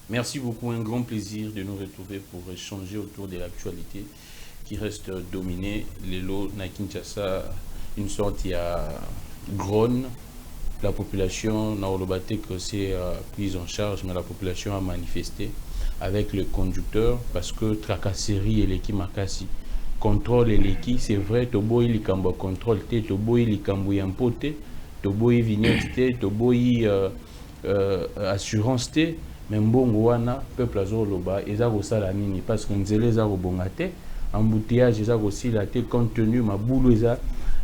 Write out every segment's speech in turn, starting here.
Merci beaucoup, un grand plaisir de nous retrouver pour échanger autour de l'actualité qui reste dominée. Les lots na Kinshasa, une sorte il y a grogne. La population n'a pas que c'est prise en charge, mais la population a manifesté avec le conducteur parce que tracasserie et l'équipe Makasi. Contrôle et l'équipe, c'est vrai, Toboy li kambo contrôle, Toboy li kambo yampote, Toboy vignette, Toboy assurance. Mais mbongo wana peuple azoloba eza kosala nini parce que nzela eza kobonga te, embouteillage eza kosila te compte tenu mabulu eza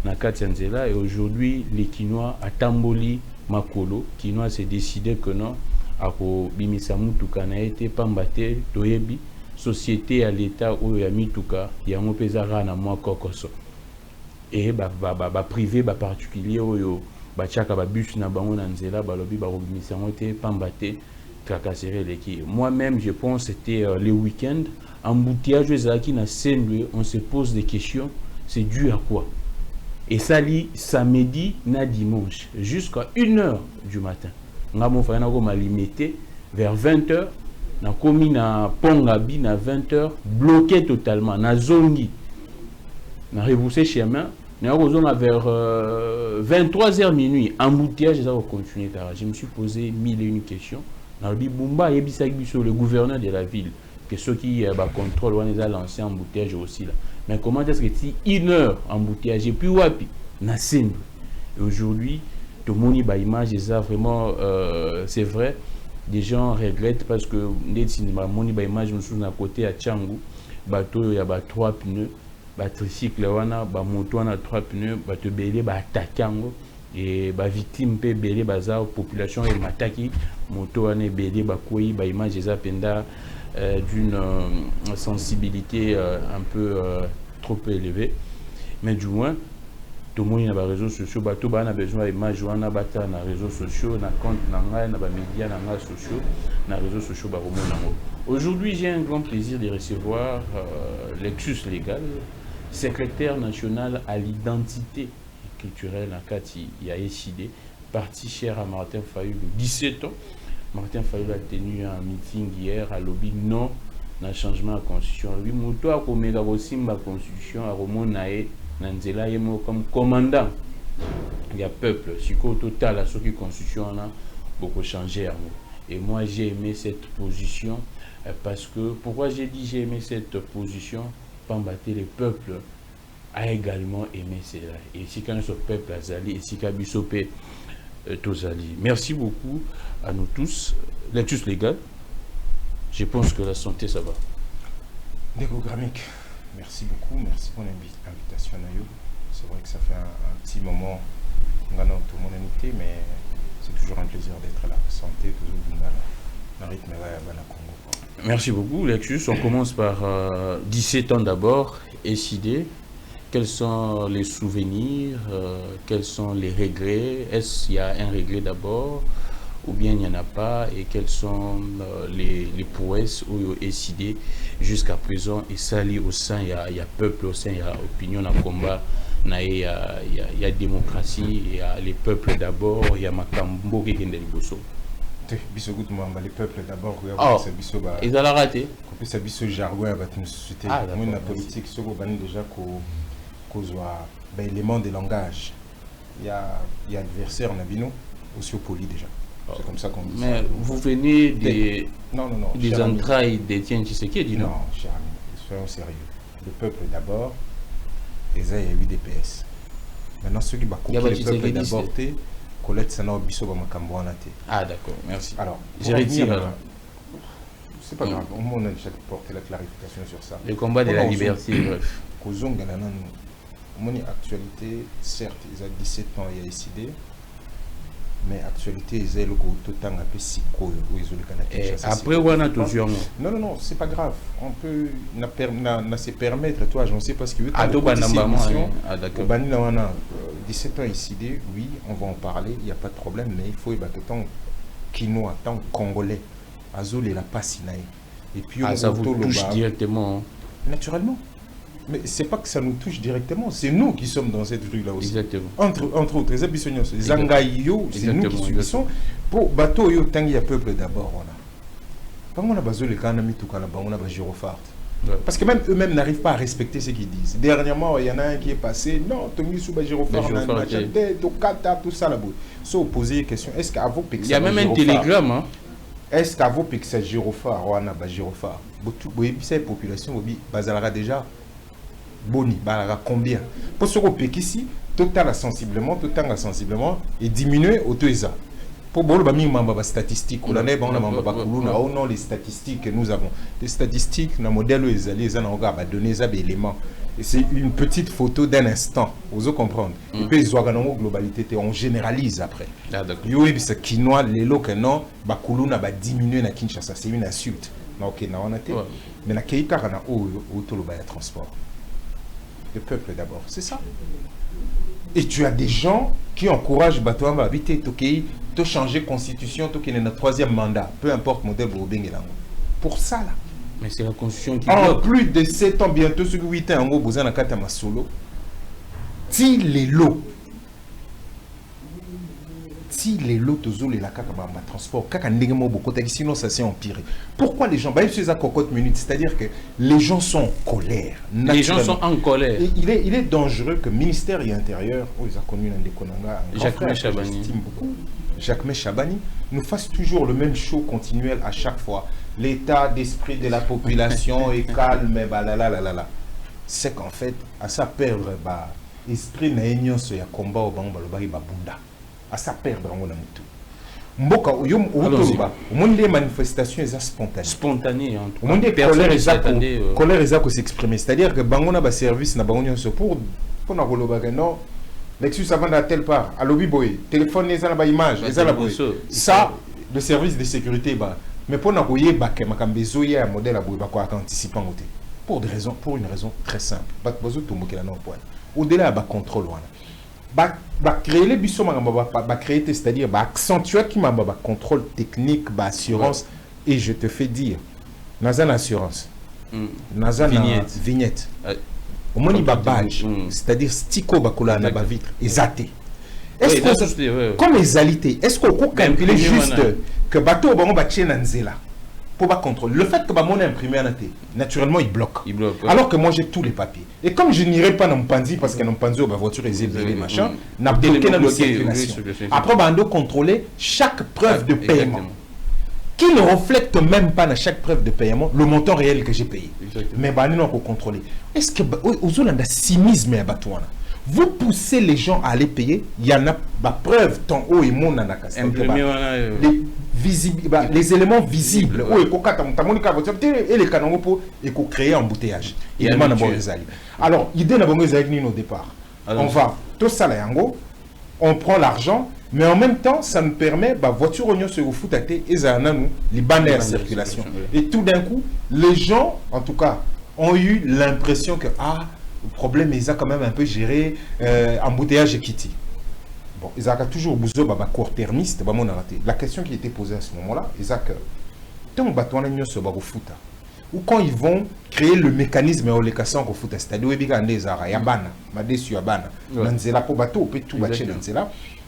na kati ya nzela. Et aujourd'hui les Kinois atamboli makolo, Kinois s'est décidé que non akobimisa mutuka na ete pamba te toyebi société à l'état oyo ya mituka yango peza na mwa kokoso et ba privé ba particulier oyo ba chaka ba bus na bango na nzela balobi ba kobimisa ngote pamba te tracasserie l'équipe. Moi-même, je pense que c'était le week-end. Embouteillage ezalaki na Saint-Louis, on se pose des questions. C'est dû à quoi? Et ça lit samedi na dimanche jusqu'à 1h du matin. Nga mon frère m'a limité vers 20h. Na komi na Pongabi na 20h, bloqué totalement. Na zongi. Na reboussé chemin. Na kozonga vers 23h minuit. Embouteillage ça va continuer. Je me suis posé 1001 questions. Le gouverneur de la ville, que ceux qui contrôlent, on les a lancé en embouteillage aussi là. Mais comment est-ce que si 1h embouteillage et puis wapi na simple. Et aujourd'hui, tout le monde y a image ça vraiment c'est vrai. Des gens regrettent parce que les cinéma moni ba image nous sommes à côté à Tchangu, bateau il y a 3 pneus, tricycle wana ba moto wana 3 pneus, bateau belé ba attaquango. Et ba victime pe belé baza population et mataki moto ane belé ba koi ba image eza penda d'une sensibilité un peu trop élevée, mais du moins tout le monde na ba réseaux sociaux bato ba na besoin image wana bata na réseaux sociaux na compte na ngai na ba médias na ngai sociaux na réseaux sociaux ba romona ngo. Aujourd'hui, j'ai un grand plaisir de recevoir Lexus Légal, secrétaire national à l'identité culturel en Kati, il a décidé, parti cher à Martin Fayulu, 17 ans. Martin Fayulu a tenu un meeting hier à lobby non na changement de constitution. Lui, moto a commis la constitution à Romonae, Nanzela Yemo comme commandant. Il y a peuple, si au total à ce qui constitution a beaucoup changé à moi. Et moi j'ai aimé cette position parce que pourquoi j'ai dit j'ai aimé cette position, combattre les peuples a également aimé cela. Et si quand ce peuple a zali, et si Kabisopé Tozali. Merci beaucoup à nous tous. Lexus Légal, je pense que la santé ça va. Dégo Gramic, merci beaucoup, merci pour l'invitation. C'est vrai que ça fait un petit moment dans tout mon unité, mais c'est toujours un plaisir d'être là. Santé, toujours dans le rythme de la Congo. Merci beaucoup, Lexus. On commence par 17 ans d'abord, SID. Quels sont les souvenirs, quels sont les regrets? Est-ce qu'il y a un regret d'abord ou bien il n'y en a pas? Et quelles sont les prouesses où il y a décidé jusqu'à présent? Et ça, au sein, il y a peuple, au sein, il y a opinion, il y a combat, il y a démocratie, il y a les peuples d'abord, il y a Makambo qui est dans les bossos. Les peuples d'abord, ils ont raté. C'est jargon, la politique, déjà l'élément de langage. il y a adversaire Nabino, aussi au poli déjà. C'est comme ça qu'on dit. Mais vous venez des, non, des entrailles d'Étienne Tshisekedi, non? Non, cher ami, soyons sérieux. Le peuple d'abord, et ça, il y a eu des PS. Maintenant, ceux qui battent le peuple d'abord, Colette Sana Obiso Bamakamboana. Ah, d'accord, merci. Alors, je retire alors. C'est pas grave, on a déjà porté la clarification sur ça. Le combat de la liberté, bref. Mon actualité, certes, ils ont 17 ans, il y a décidé. Mais actualité, ils ont tout le temps un peu si cool. Après, on a toujours. Non, c'est pas grave. On peut se permettre, toi, je ne sais pas ce que tu veux. Ah, d'accord. 17 ans ici, oui, on va en parler, il n'y a pas de problème, mais il faut que tant quinois, tant congolais, Azul et la Passinaï. Et puis, ça vous touche directement. Naturellement. Mais c'est pas que ça nous touche directement, c'est nous qui sommes dans cette rue-là aussi. Exactement. Entre autres, les ambitionnels, les Zangaïo, c'est nous qui subissons. Pour bateau, il y a peuple d'abord. On a besoin de l'économie, tout cas, on a besoin de Girofart. Parce que même eux-mêmes n'arrivent pas à respecter ce qu'ils disent. Dernièrement, il y en a un qui est passé, non, Tongi Souba Girofart, tout ça là-bas. Sauf poser une question, est-ce qu'à vos il y a même un télégramme, hein? Est-ce qu'à vos pixels Girofart, on a Girofart? Cette population, bazalara déjà. Boni, combien? Pour ce qu'on peut ici, total sensiblement, et diminuer au Toisa. Pour les statistiques, non, les statistiques que nous avons. Les statistiques, le modèle ils ont donné des éléments. Et c'est une petite photo d'un instant. Vous comprenez? Et puis, ils ont globalité, on généralise après. Il y a des quinois, les locaux, non, Bakuluna va diminuer na Kinshasa. C'est une insulte. Mais il y a des transport. Le peuple d'abord, c'est ça. Et tu as des gens qui encouragent Batouan à habiter de changer constitution, de notre troisième mandat, peu importe le modèle pour ça là. Mais c'est la constitution qui en plus de 7 ans, bientôt sur 8 ans, on a besoin de Katama solo. Si les lots, la transport, sinon ça s'est empiré. Pourquoi les gens, c'est-à-dire que les gens sont en colère. Les gens sont en colère. Et il est dangereux que le ministère de l'Intérieur, ils ont connu Jacques Chabani, nous fasse toujours le même show continuel à chaque fois. L'état d'esprit de la population est calme, c'est qu'en fait, à ça perdre, esprit na union sur ya combat au bango bunda. À ça perdre en la mutu. Mboka des manifestations spontanées. Colère est s'exprimer. C'est-à-dire que bango na ba service na bango nyonso pour na koloba non Lexus avant à telle part à lobby boy téléphone les na ba image les na boy ça le service de sécurité mais pour na koye ba ke makambezo ya modèle a boy ba ko anticipant pour une raison très simple bazo to mokela na point au-delà ba contrôle wana créer les bisous créer c'est-à-dire accentuer qui m'a contrôle technique assurance et je te fais dire nazan assurance nazan vignette au moins il badge c'est-à-dire sticker bakola na ba vitre exaté est-ce que comme exalité est-ce qu'on peut calculer juste que bateau bango ba tchena nzela pour pas contrôler le fait que ba mon imprimé en até naturellement il bloque alors que moi j'ai tous les papiers et comme je n'irai pas dans Mpanzi parce que dans Mpanzi ba voiture est élevée machin n'a bloqué dans la circulation après bando contrôler chaque preuve de paiement qui ne reflète même pas dans chaque preuve de paiement le montant réel que j'ai payé. Mais bah nous on peut contrôler. Est-ce que aux zones de cynisme à Batouana vous poussez les gens à aller payer, il y en a la preuve tant haut et mon anakas. Les éléments visibles et les canons pour créer un embouteillage. Alors, l'idée n'a pas au départ. On va tout ça là, on prend l'argent, mais en même temps, ça nous permet, voiture oignon se fout à thé et ça nous les bannières circulation. Et tout d'un coup, les gens, en tout cas, ont eu l'impression que le problème ils ont quand même un peu géré embouteillage et kitty. Bon, ils ont toujours besoin de court-termiste. La question qui était posée à ce moment-là, ils ont que tant ou quand ils vont créer le mécanisme de l'élection au foot, c'est-à-dire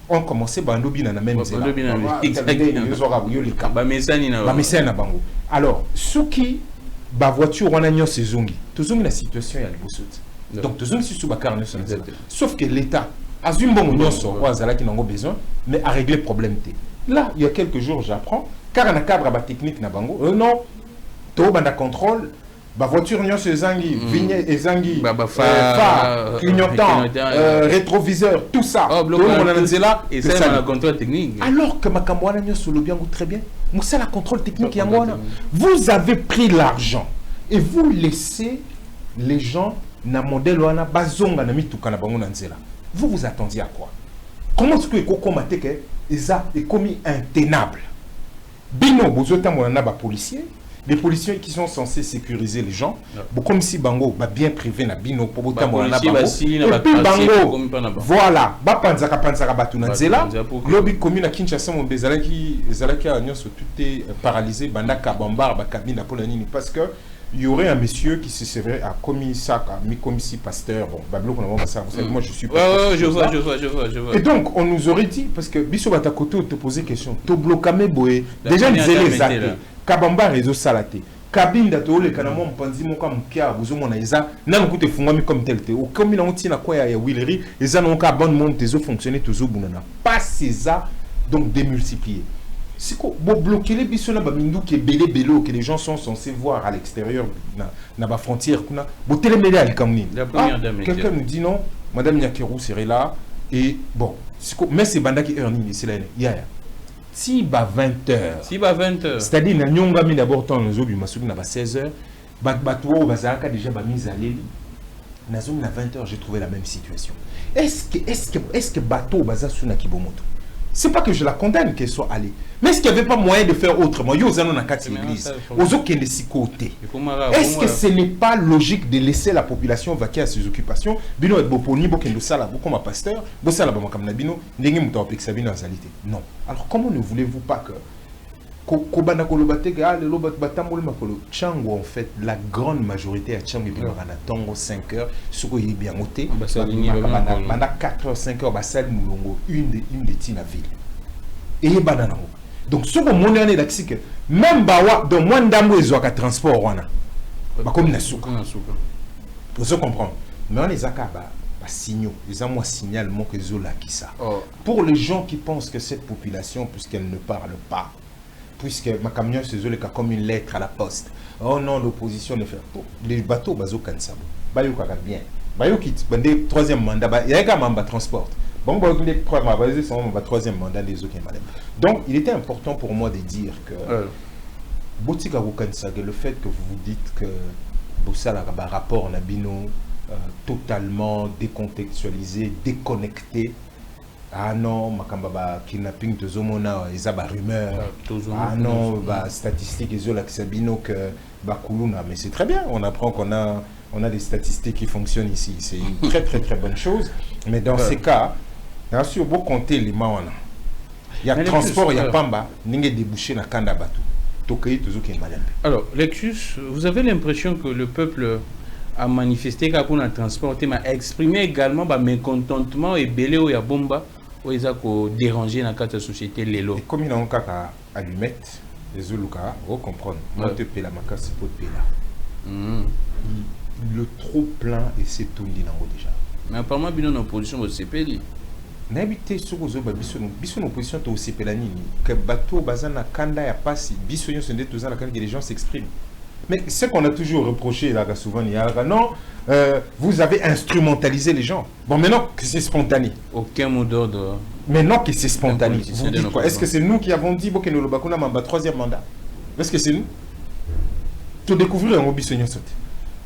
on commençait par la même alors, ceux qui la voiture on a une saison, la situation est à donc, sauf que l'État, Azumbo Nyonso, Zala qui n'a pas besoin, mais à régler le problème. Là, il y a quelques jours, j'apprends, car on a cadre à technique na bango, non, tout banda contrôle, ba voiture Nyonso ezangi, vigne ezangi, phare, clignotant, rétroviseur, tout ça. Oh, tout le monde a là, et ça, c'est un contrôle technique. Alors que Makamwana Nyonso le bien très bien, c'est la contrôle technique Yangwana. Vous avez pris l'argent et vous laissez les gens na modèle wana bazonga na mituka na bango na nzela. Vous vous attendiez à quoi? Comment est-ce que Kokomate que ça est commis intenable? Bino bozota mona ba policiers, les policiers qui sont censés sécuriser les gens, comme si bango ba bien privé na bino pour bota mona bango. Et puis bango voilà, ba panzaka batu na nzela. Lobby commune à Kinshasa mon bezalaki a nyonso tout est paralysé banda kabamba ba kabina pour nini parce que il y aurait un monsieur qui se serait à commis ça, à commis pasteur. Bon, Bablo, vous savez, moi je suis pas. Je vois. Et donc, on nous aurait dit, parce que Bisso Batakoto te posait question, to blokame boé, déjà ils les athées, Kabamba réseau salaté, Kabinda to le kanamo mpanzi moka mkia, vous mona isa, nan koute fungami comme tel te, ou comme il a na quoi ya Willery, ils ont un bon monde, ils ont fonctionné toujours bunana. Pas ça, donc démultiplier. Si vous bloquez les bisous qui est belé que les gens sont censés voir à l'extérieur na la frontière, vous télémédé à quelqu'un nous dit non, Madame Nyakirou serait là et bon, mais c'est banda qui earning c'est là, si bah 20h, c'est-à-dire na nyonga mi d'abord temps nous obi masuki na 16h, batouo bazaka déjà ba mise à l'île. Na zone na 20h, j'ai trouvé la même situation. Est-ce que bateau baza suna kibomoto? C'est pas que je la condamne qu'elle soit allée. Mais est-ce qu'il n'y avait pas moyen de faire autrement? Est-ce que ce n'est pas logique de laisser la population vaquer à ses occupations? Bino et Boponi, Bokendo Sala, comme un pasteur, Bossala Bamakam Bino, Nengi Moutapik Sabine en réalité. Non. Alors comment ne voulez-vous pas que Kobana Kolobatega, le Lobat Batamol Makolo, Tchango en fait, la grande majorité à Tchango et Bimana Tango 5 heures, ce qui est bien noté, pendant 4 heures, 5 heures, Bassal Moulongo, une des Tina ville. Et Banano. Donc, ce que mon année d'accès, même Bawa, dans moins d'amour, ils ont un transport, wana. Comme Nasuka. Pour se comprendre. Mais on les a signaux, les a moi signal, mon que Zola qui ça. Pour les gens qui pensent que cette population, puisqu'elle ne parle pas, puisque ma camion se zole comme une lettre à la poste. Oh non, l'opposition ne fait pas. Les bateaux, bazo kansabo. Bayo kaka bien. Bayo quitte. Bandé troisième mandat. Il y a un mamba transport. Bon, troisième mandat des autres. Donc, il était important pour moi de dire que Botika Wukansage, le fait que vous vous dites que Boussala a un rapport Nabino totalement décontextualisé, déconnecté. Ah non, Makambaba kidnapping de Zomona, ils ont rumeur. Ah non, statistiques, ils ont l'accabino que Bakuluna. Mais c'est très bien, on apprend qu'on a des statistiques qui fonctionnent ici. C'est une très bonne chose. Mais dans ces cas, bien sûr, vous comptez les mawana. Il y a transport, il y a Pamba, il y a débouché dans Kanda Batou. Alors, Lexus, vous avez l'impression que le peuple a manifesté pour le transport, mais a exprimé également un mécontentement et belé ou bomba où ils ont dérangé dans la société Lelo. Comme il y a un cas à allumette, les Zuluka, vous comprenez, moi te paye la macasse pour te payer là. Le trop plein et c'est tout dit déjà. Mais apparemment, il y a une opposition au CPD. N'habitez sur les autres, biso une opposition au CPD que bateau bazana kanda ya passe, biso yon sondé tout ça là que les gens s'expriment. Mais ce qu'on a toujours reproché là souvent, il y a non, vous avez instrumentalisé les gens. Bon, maintenant que c'est spontané. Aucun mot d'ordre. Maintenant que c'est spontané. Vous dites quoi? Est-ce que c'est nous qui avons dit que nous avons un troisième mandat? Est-ce que c'est nous? Tout découvrir un obisonnion sauté.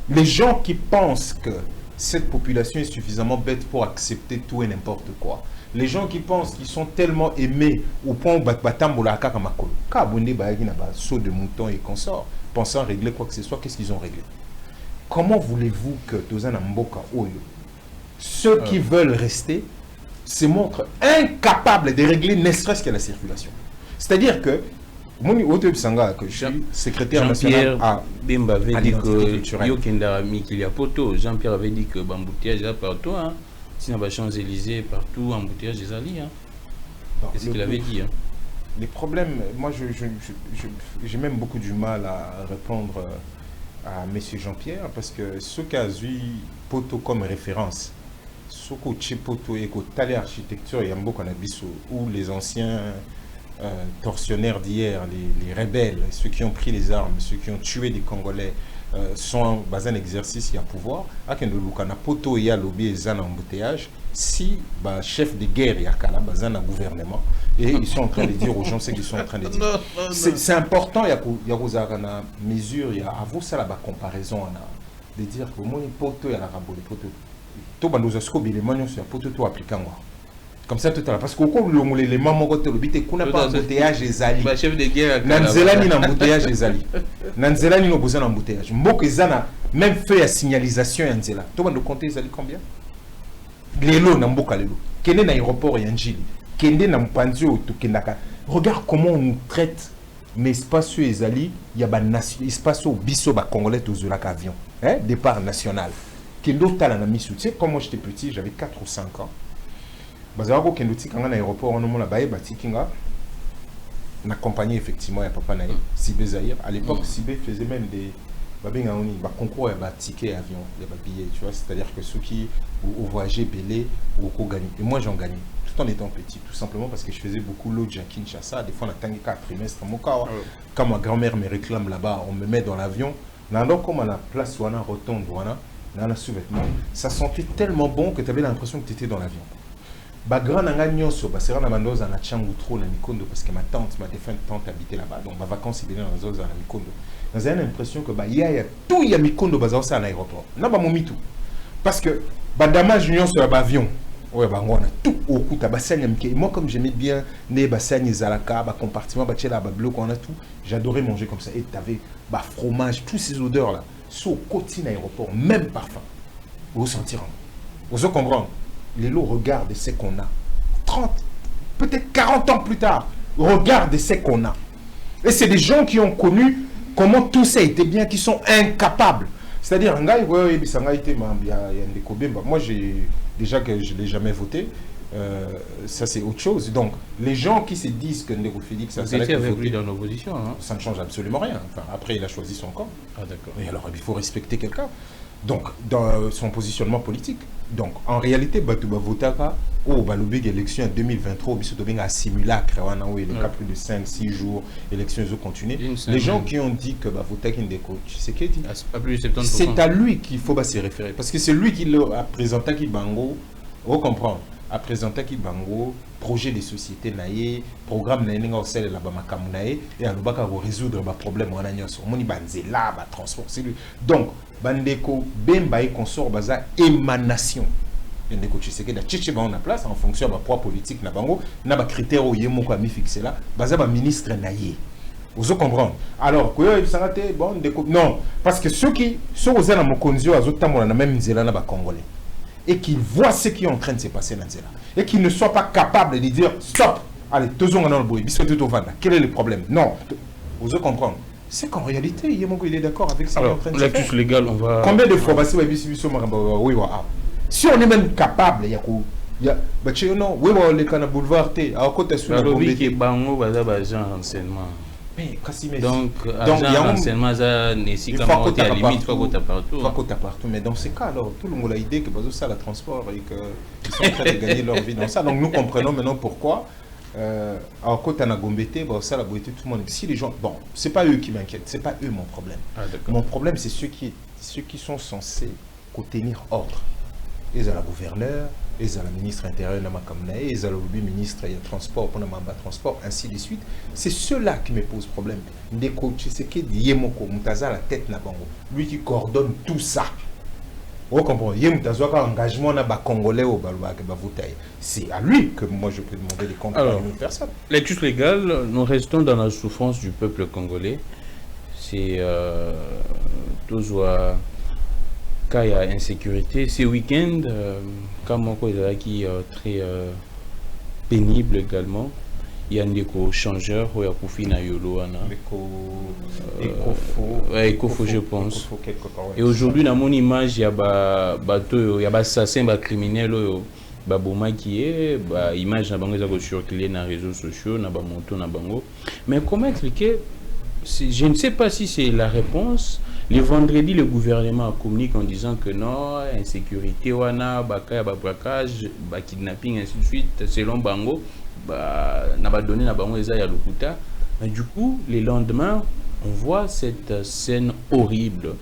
Les gens qui pensent que cette population est suffisamment bête pour accepter tout et n'importe quoi. Les gens qui pensent qu'ils sont tellement aimés au point où batambola kakamakolo. Kabonde bayagi na ba saut de mouton et consorts. Pensant régler quoi que ce soit, qu'est-ce qu'ils ont réglé? Comment voulez-vous que Tozana Mboka Oyo, ceux qui veulent rester, se montrent incapables de régler ne serait-ce que la circulation? C'est-à-dire que, je suis secrétaire national à Bemba avait dit que Yokenda Mikilia Poto, Jean-Pierre avait dit que l'embouteillage est partout, si on va Champs-Élysées, partout, embouteillage des alliés. C'est ce qu'il avait dit. Les problèmes, moi j'ai même beaucoup du mal à répondre à M. Jean-Pierre parce que ce qu'a eu Poto comme référence, Soko Chipoto et Kotale architecture et Yambo Kanabiso, où les anciens tortionnaires d'hier, les rebelles, ceux qui ont pris les armes, ceux qui ont tué des Congolais, sont dans un exercice, il y a pouvoir. À Kendolukana Poto et à lobby et en embouteillage, si bah, chef de guerre il y a Kala, bazan un gouvernement, et ils sont en train de dire aux gens ce qu'ils sont en train de dire. C'est important, il y a une mesure, il y a à vous ça la comparaison, de dire que moi, Poto et à la rabo, les poteaux. Tout le monde a scobé les manions sur Poto, tout appliquant. Comme ça tout à l'heure. Parce qu'au cours où les mamans ont été qu'on n'a pas embouteillage et zali. Chef de guerre. Nanzela ni embouteillage et zali. Nanzela ni besoin d'embouteillage. Mbok ezana même fait la signalisation et Nanzela. Tout le monde compte zali combien? Lelo na mboka lelo. Kende na aéroport et Njili. Kende na mpanzio to kendaka. Regarde comment on nous traite. Mais espace et zali, il y a un espace au biso ba congolais tous de l'avion. Hein, départ national. Kendo tala na misu. Tu sais quand moi j'étais petit, j'avais 4 ou 5 ans. Bazarako Kendouti quand on a aéroport on a baé batikinga na compagnie effectivement ya papa naï Sibé Zahir à l'époque Sibé faisait même des babenga oni ba concours ya ba ticket avion ya ba billet tu vois c'est-à-dire que ceux qui au voyager belé ou au gagner et moi j'en gagnais tout en étant petit tout simplement parce que je faisais beaucoup l'autre à Kinshasa des fois on a tangué 4 trimestres mokawa quand ma grand-mère me réclame là-bas on me met dans l'avion nando comme à la place wana rotonde wana dans la sous-vêtement ça sentait tellement bon que tu avais l'impression que tu étais dans l'avion. Ba grand nanga nyonso ba sera na mandoza na Tchangu trop na Mikondo parce que ma défunte tante habitait là-bas donc ma vacances il dans zoza na Mikondo. J'ai l'impression que ba ya tout ya Mikondo ba ça à l'aéroport. Na ba momitu. Parce que ba damage nyonso ya ba avion. Ouais ba ngona tout au coup ta basanya mike. Moi comme j'aimais bien ne basanya zalaka ba compartiment ba tchela ba bloc on a tout. J'adorais manger comme ça et tu avais ba fromage tous ces odeurs là sur côté aéroport même parfum. Vous sentir. Vous comprendre. Les lots regardent ce qu'on a. 30, peut-être 40 ans plus tard, regardent ce qu'on a. Et c'est des gens qui ont connu comment tout ça était bien, qui sont incapables. C'est-à-dire, moi, déjà que je ne l'ai jamais voté, ça c'est autre chose. Donc, les gens qui se disent que Ndeko Félix, ça avec lui dans l'opposition, hein? Ça ne change absolument rien. Enfin, après, il a choisi son camp. Ah, d'accord. Et alors, il faut respecter quelqu'un. Donc, dans son positionnement politique. Donc, en réalité, Batouba Votaka, au Balobig élection en 2023, au Bissotobing a simulacre, où il y a plus de 5-6 jours, élections ont continué. Les gens qui ont dit que Votaka Ndeko, c'est qui dit? C'est à lui qu'il faut se référer. Parce que c'est lui qui a présenté Kibango, on comprend, a présenté Kibango, projet de société naïe, programme naïe au sel la bamakamu naïe, et à l'obaka résoudre le problème en agnos. On y banzela, transport, c'est lui. Donc, Bandeko, Bemba et consort baza émanation. Bandeko Tshisekedi da tchiche ba on a place en fonction de la poids politique na bango, na ba critère au yemo ko mi fixé là, baza ba ministre naïe. Vous comprenez? Alors, bon, non, parce que ceux qui sont aux ailes à Mokonzio, à la même nzela na ba Congolais, et qu'ils voient ce qui est en train de se passer dans nzela, et qu'ils ne soient pas capables de dire stop, allez, tous on dans le bruit, quel est le problème? Non, vous comprenez? C'est qu'en réalité, il est d'accord avec ce qui est en train de se faire. Légal, on va... Combien de fois, si on est même capable, il y a non, oui, les canaux boulevard, à côté sur la lobby qui est bango, agent renseignement. Donc, agent renseignement, ça nécessite à la limite, faut que tu partout. Faut que tu partout, mais dans ces cas, alors, tout le monde a l'idée que ça, le transport, et qu'ils sont en train de gagner leur vie dans ça. Donc, nous comprenons maintenant pourquoi. Alors, quand on a gombété, ça, la beauté, tout le monde. Si les gens, bon, c'est pas eux qui m'inquiètent, c'est pas eux mon problème. Ah, mon problème, c'est ceux qui sont censés tenir ordre. Ils ont la gouverneure, ils ont la ministre intérieure, ils ont le ministre des transports, pour le transport, ainsi de suite. C'est ceux-là qui me posent problème. Ndeko Tshisekedi Yemoko Mutaza la tête na bango, lui qui coordonne tout ça. Vous comprenez? Engagement na ba Congolais au c'est à lui que moi je peux demander des comptes à une personne. Lecture légale, nous restons dans la souffrance du peuple congolais. C'est toujours quand il y a insécurité. Ce week-end, quand mon collègue qui est très pénible également, il y a des changeurs où il y a Koufina Yolo. Ecofo, je pense. Et aujourd'hui, dans mon image, il y a bateau, il y a assassin, il y a criminel, Baboma qui est, image na bango qui circulé dans les réseaux sociaux, na moto na bango. Mais comment expliquer? Je ne sais pas si c'est la réponse, Le vendredi, le gouvernement communique en disant que non, insécurité, wana, baka, braquage, kidnapping, ainsi de suite, selon Bango, n'a pas donné na Bango eza ya lokuta. Mais du coup, les lendemains, on voit cette scène horrible.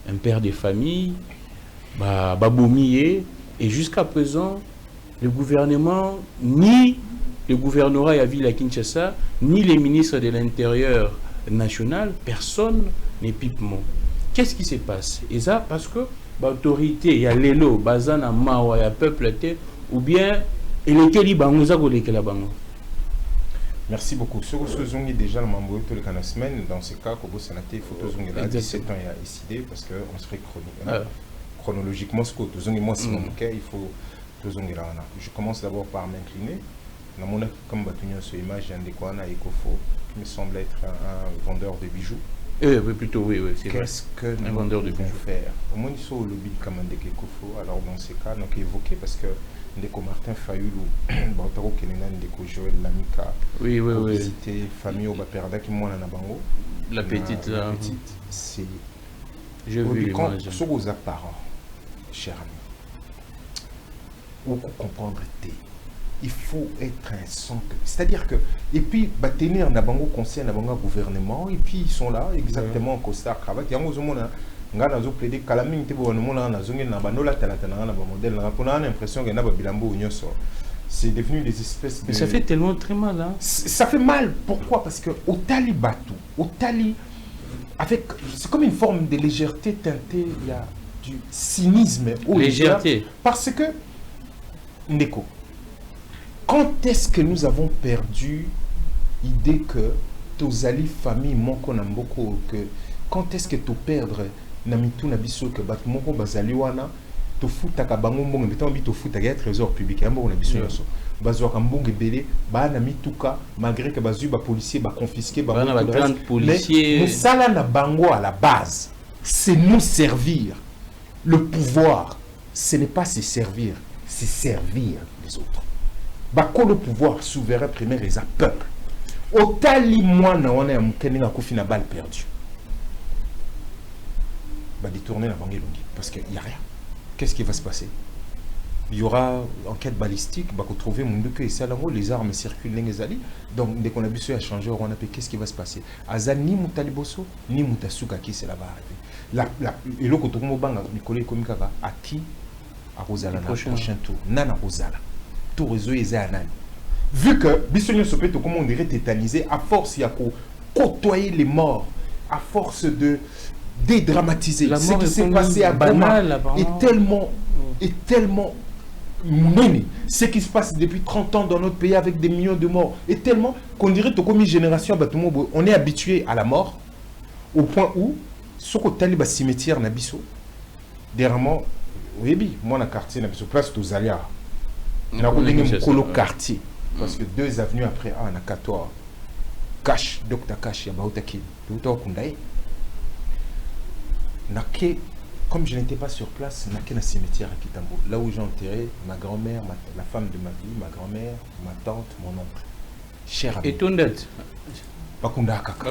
Un père de famille, baboumié, et jusqu'à présent, le gouvernement, ni le gouvernorat à Ville à Kinshasa, ni les ministres de l'Intérieur national, personne n'est pipement. Qu'est-ce qui se passe? Et ça, parce que l'autorité, il y a l'élo, bazana, mawa, il y a peuple, ou bien, il est quel bangoza ou les bango. Merci beaucoup. Ce que vous déjà le membre de la semaine, dans ce cas, Kobo Sanaté, photo à 17 ans, il a décidé parce qu'on serait chronique. Chronologiquement, ce que vous avez moi, il faut. Je commence d'abord par m'incliner. Comme Batunia sur image, il y a un décoana Ecofo qui me semble être un vendeur de bijoux. Oui, plutôt, oui, c'est vrai. Qu'est-ce que nous devons faire? Au moins, il faut le lobby comme un Ecofo. Alors, dans ces cas, donc évoqué parce que Ndeko Martin Fayoulou, Bautaro Kenenan, Ndeko Joël Lamika, oui, visiter famille au Baperda qui moi na bango. La petite, là. La petite, c'est. Je veux l'image. Sur vos apparents, cher ami, où comprendre t'es. Il faut être un son. C'est-à-dire que, et puis, tenir na bango conseil, na bango gouvernement, et puis ils sont là, exactement en costard, cravate. Il y a un moment, nga nazo plaider kalaming te bo na na zongi na banola talata na ba modèle na on a l'impression que na ba bilambo nyonso. C'est devenu des espèces de. Mais ça fait tellement très mal, hein. Ça fait mal. Pourquoi? Parce que au Tali Batou, au Tali, avec, c'est comme une forme de légèreté teintée, il y a du cynisme. Légèreté. Parce que, Ndeko, quand est-ce que nous avons perdu l'idée que Tozali famille moko namboko, que quand est-ce que tu perdre namitu nabiso que bat moko bazali wana to futa ka bango mbongo metant bi to futa ga trésor public ya mbongo nabiso yoso bazwa ka mbongo belé ba na mituka malgré que bazu ba policier ba confisquer ba policier mais ça là na bango à la base c'est nous servir. Le pouvoir ce n'est pas se servir, c'est servir les autres. Bako le pouvoir souverain primaire les a peuple. Otali mwana wana ya mukene nga kofi na balle perdue. Va détourner la bangue parce qu'il n'y a rien. Qu'est-ce qui va se passer? Il y aura enquête balistique, va retrouver les armes circulent donc dès qu'on a vu ça changer, on a fait qu'est-ce qui va se passer? Azan ni Mutaliboso ni Mutasuka qui c'est là-bas. Et le côté banga Nicolas Komikaka à qui à Rosala le prochain tour. Nana Rosala. Tout réseau est à Nani. Vu que Bissonio Sopeto, comment on dirait tétanisé, à force il y a côtoyer les morts, à force de dédramatiser ce qui s'est passé à Goma est tellement mené. Ce qui se passe depuis 30 ans dans notre pays avec des millions de morts est tellement qu'on dirait que comme une génération on est habitué à la mort au point où ce que taliba cimetière nabiso dernièrement oui moi na quartier nabiso place tous alia na ko quartier parce que 2 avenues après na Katoa Cash Dr Cash ya bautaki tout kundai. Comme je n'étais pas sur place, je n'ai un cimetière à Kitambo. Là où j'ai enterré ma grand-mère, la femme de ma vie, ma grand-mère, ma tante, mon oncle. Cher ami. Et ton dette? Bakunda Kaka.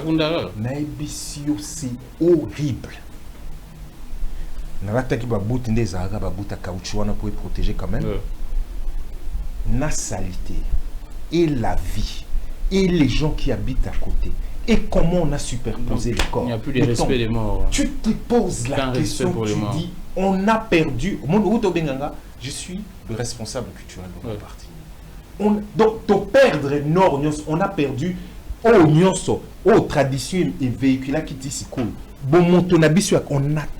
Naibisio, c'est horrible. Narataki babout ndezaga babuta caoutchouana pour être protégé quand même. La saleté et la vie et les gens qui habitent à côté. Et comment on a superposé les corps? Il n'y a plus de respect des morts. Tu te poses la question, tu dis, on a perdu. Je suis le responsable culturel de la partie. Donc, pour perdre Nord, on a perdu aux traditions et véhicules qui disent bon, on a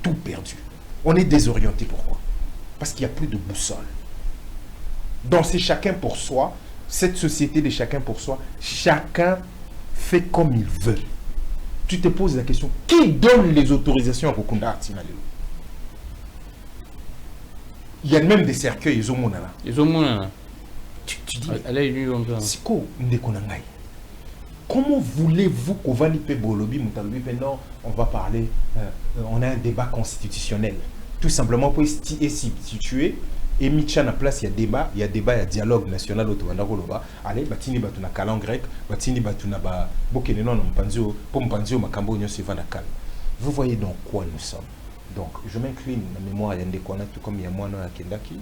tout perdu. On est désorienté. Pourquoi? Parce qu'il n'y a plus de boussole. Donc, c'est chacun pour soi. Cette société de chacun pour soi, chacun fait comme il veut. Tu te poses la question, qui donne les autorisations à Kokunda Artinaleo? Il y a même des cercueils, ils ont mon là. Ils ont mon là. Tu dis, comment voulez-vous qu'on va liper Bolobi, Moutalobi? Non, on va parler, on a un débat constitutionnel. Tout simplement pour situer. Et Micha na place, il y a débat, il y a dialogue national au Rwanda. Allez, batini batuna kalan grec, batini batuna ba bokene non mpanzio, pour mpanzio makambo nyo se va na kal. Vous voyez dans quoi nous sommes. Donc, je m'incline la mémoire à Yandekwana, tout comme il y a moi à Kendaki.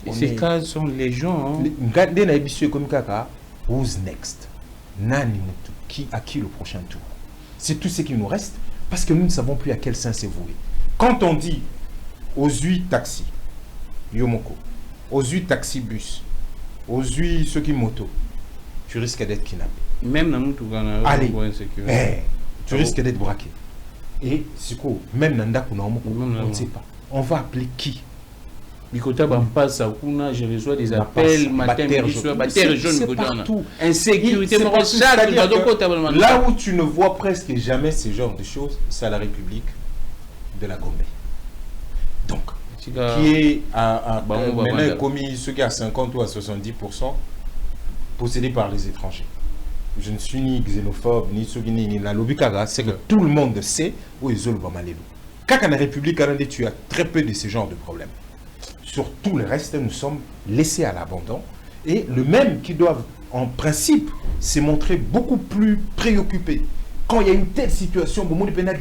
Et ces cas sont les gens. Who's next? Nani Mutu? À qui le prochain tour? C'est tout ce qui nous reste parce que nous ne savons plus à quel sens c'est voué. Quand on dit aux 8 taxis, Yomoko, aux 8 taxi-bus, aux 8 ceux qui moto, tu risques d'être kidnappé. Même dans Moutougana, tu risques d'être braqué. Et c'est quoi? Même dans Ndakounamoko, on ne sait pas. On va appeler qui? Bikota Bampasa, je reçois des appels matin, midi, soir, c'est partout. Insécurité, là où tu ne vois presque jamais ce genre de choses, c'est à la République de la Gombe. Donc, qui est maintenant commis ce qui est à 50 ou à 70% possédé par les étrangers. Je ne suis ni xénophobe, ni sougini, ni la lobikaga, c'est que tout le monde sait où ils ont le bamalelu. Quand à la République, tu as très peu de ce genre de problèmes. Sur tout le reste, nous sommes laissés à l'abandon. Et le même qui doivent, en principe, se montrer beaucoup plus préoccupés. Quand il y a une telle situation,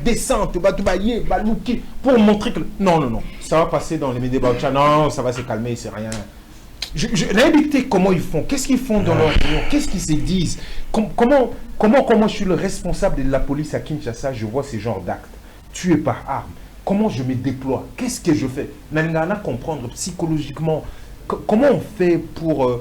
descente, pour montrer que... Non, ça va passer dans les médias, non, ça va se calmer, c'est rien. L'invité, comment ils font? Qu'est-ce qu'ils font dans leur réunion? Qu'est-ce qu'ils se disent? Comment je suis le responsable de la police à Kinshasa, je vois ce genre d'actes? Tué par arme. Comment je me déploie? Qu'est-ce que je fais? Nangana comprendre psychologiquement. Comment on fait pour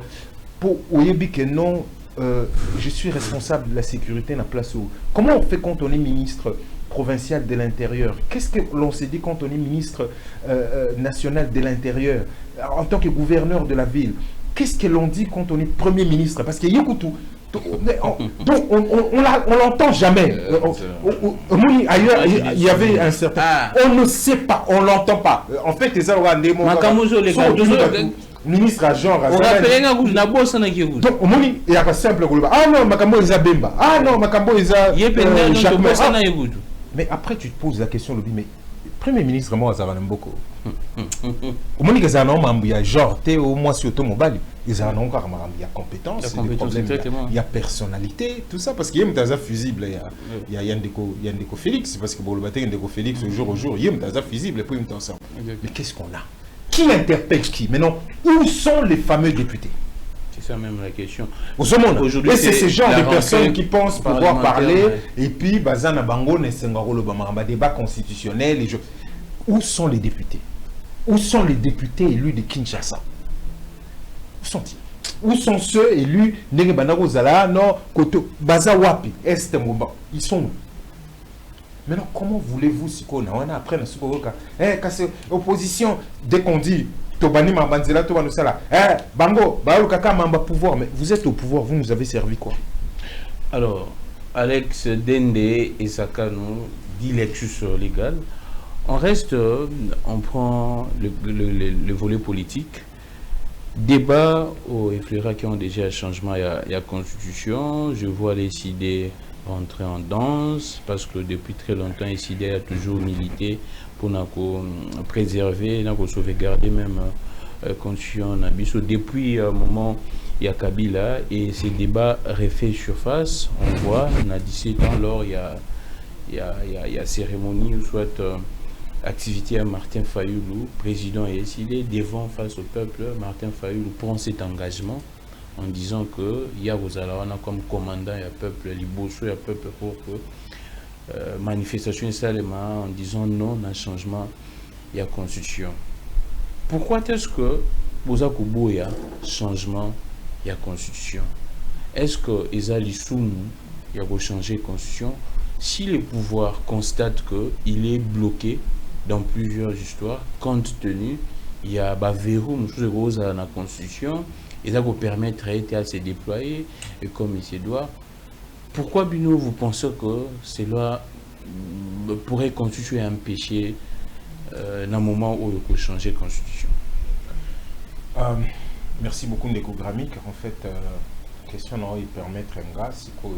Oyebi que non, je suis responsable de la sécurité dans la place où. Comment on fait quand on est ministre provincial de l'Intérieur? Qu'est-ce que l'on s'est dit quand on est ministre national de l'Intérieur? En tant que gouverneur de la ville, qu'est-ce que l'on dit quand on est Premier ministre? Parce qu'il y a Yokoutou. Donc on l'entend jamais. Ailleurs, il y avait un certain... On ne sait pas, on l'entend pas. En fait, les ministre à genre... Donc, il y a un simple... Ah non, Makambo Isa Bemba. Ah non, Makambo Isa... Mais après, tu te poses la question, mais Premier ministre, moi, ça va beaucoup. Il y a genre, au moins sur automobile, il y a compétence, il y a personnalité, tout ça, parce qu'il y a un fusible, il y a un déco Félix, parce que pour le bâtir un déco Félix au jour, il y a un fusible, et puis il ensemble. Mais qu'est-ce qu'on a? Qui interpelle qui? Maintenant, où sont les fameux députés? C'est ça même la question. Et c'est ce genre de personnes qui pensent pouvoir parler, et puis, Bazana Bango, débat constitutionnel, et où sont les députés? Où sont les députés élus de Kinshasa? Où sont-ils? Où sont ceux élus non, Koto, Bazawapi, Est, Mouba? Ils sont où? Maintenant, comment voulez-vous, si on a après, opposition, dès qu'on dit, Tobani Mabanzela, Tobani Sala, Bango, Baou Kaka Mamba pouvoir, mais vous êtes au pouvoir, vous nous avez servi quoi? Alors, Alex Dende et Sakano dit l'exus légal. On reste, on prend le volet politique. Débat au FLERA qui ont déjà un changement, il y a constitution. Je vois les idées rentrer en danse parce que depuis très longtemps, les idées a toujours milité pour préserver, sauvegarder même la constitution. Depuis un moment, il y a Kabila et ces débats refait surface. On voit, on a 17 ans, alors il y a cérémonie ou soit activité à Martin Fayoulou, président et SID, devant face au peuple. Martin Fayoulou prend cet engagement en disant que il y a Rosalawana comme commandant, il y a peuple Liboso, il y a peuple pour que manifestation Salema en disant non à un changement, il y a constitution. Pourquoi est-ce que Bozakubo il y a changement, il y a constitution? Est-ce que Ezali Soumou, il y a changé constitution? Si les pouvoirs constatent qu'il est bloqué dans plusieurs histoires, compte tenu, il y a verrou, nous dans la constitution, et ça vous permettre à se déployer et comme il se doit. Pourquoi, Bino, vous pensez que cela pourrait constituer un péché dans le moment où il faut changer la constitution? Merci beaucoup, Ndeko Gramik. En fait, la question il permettre un gars, c'est qu'on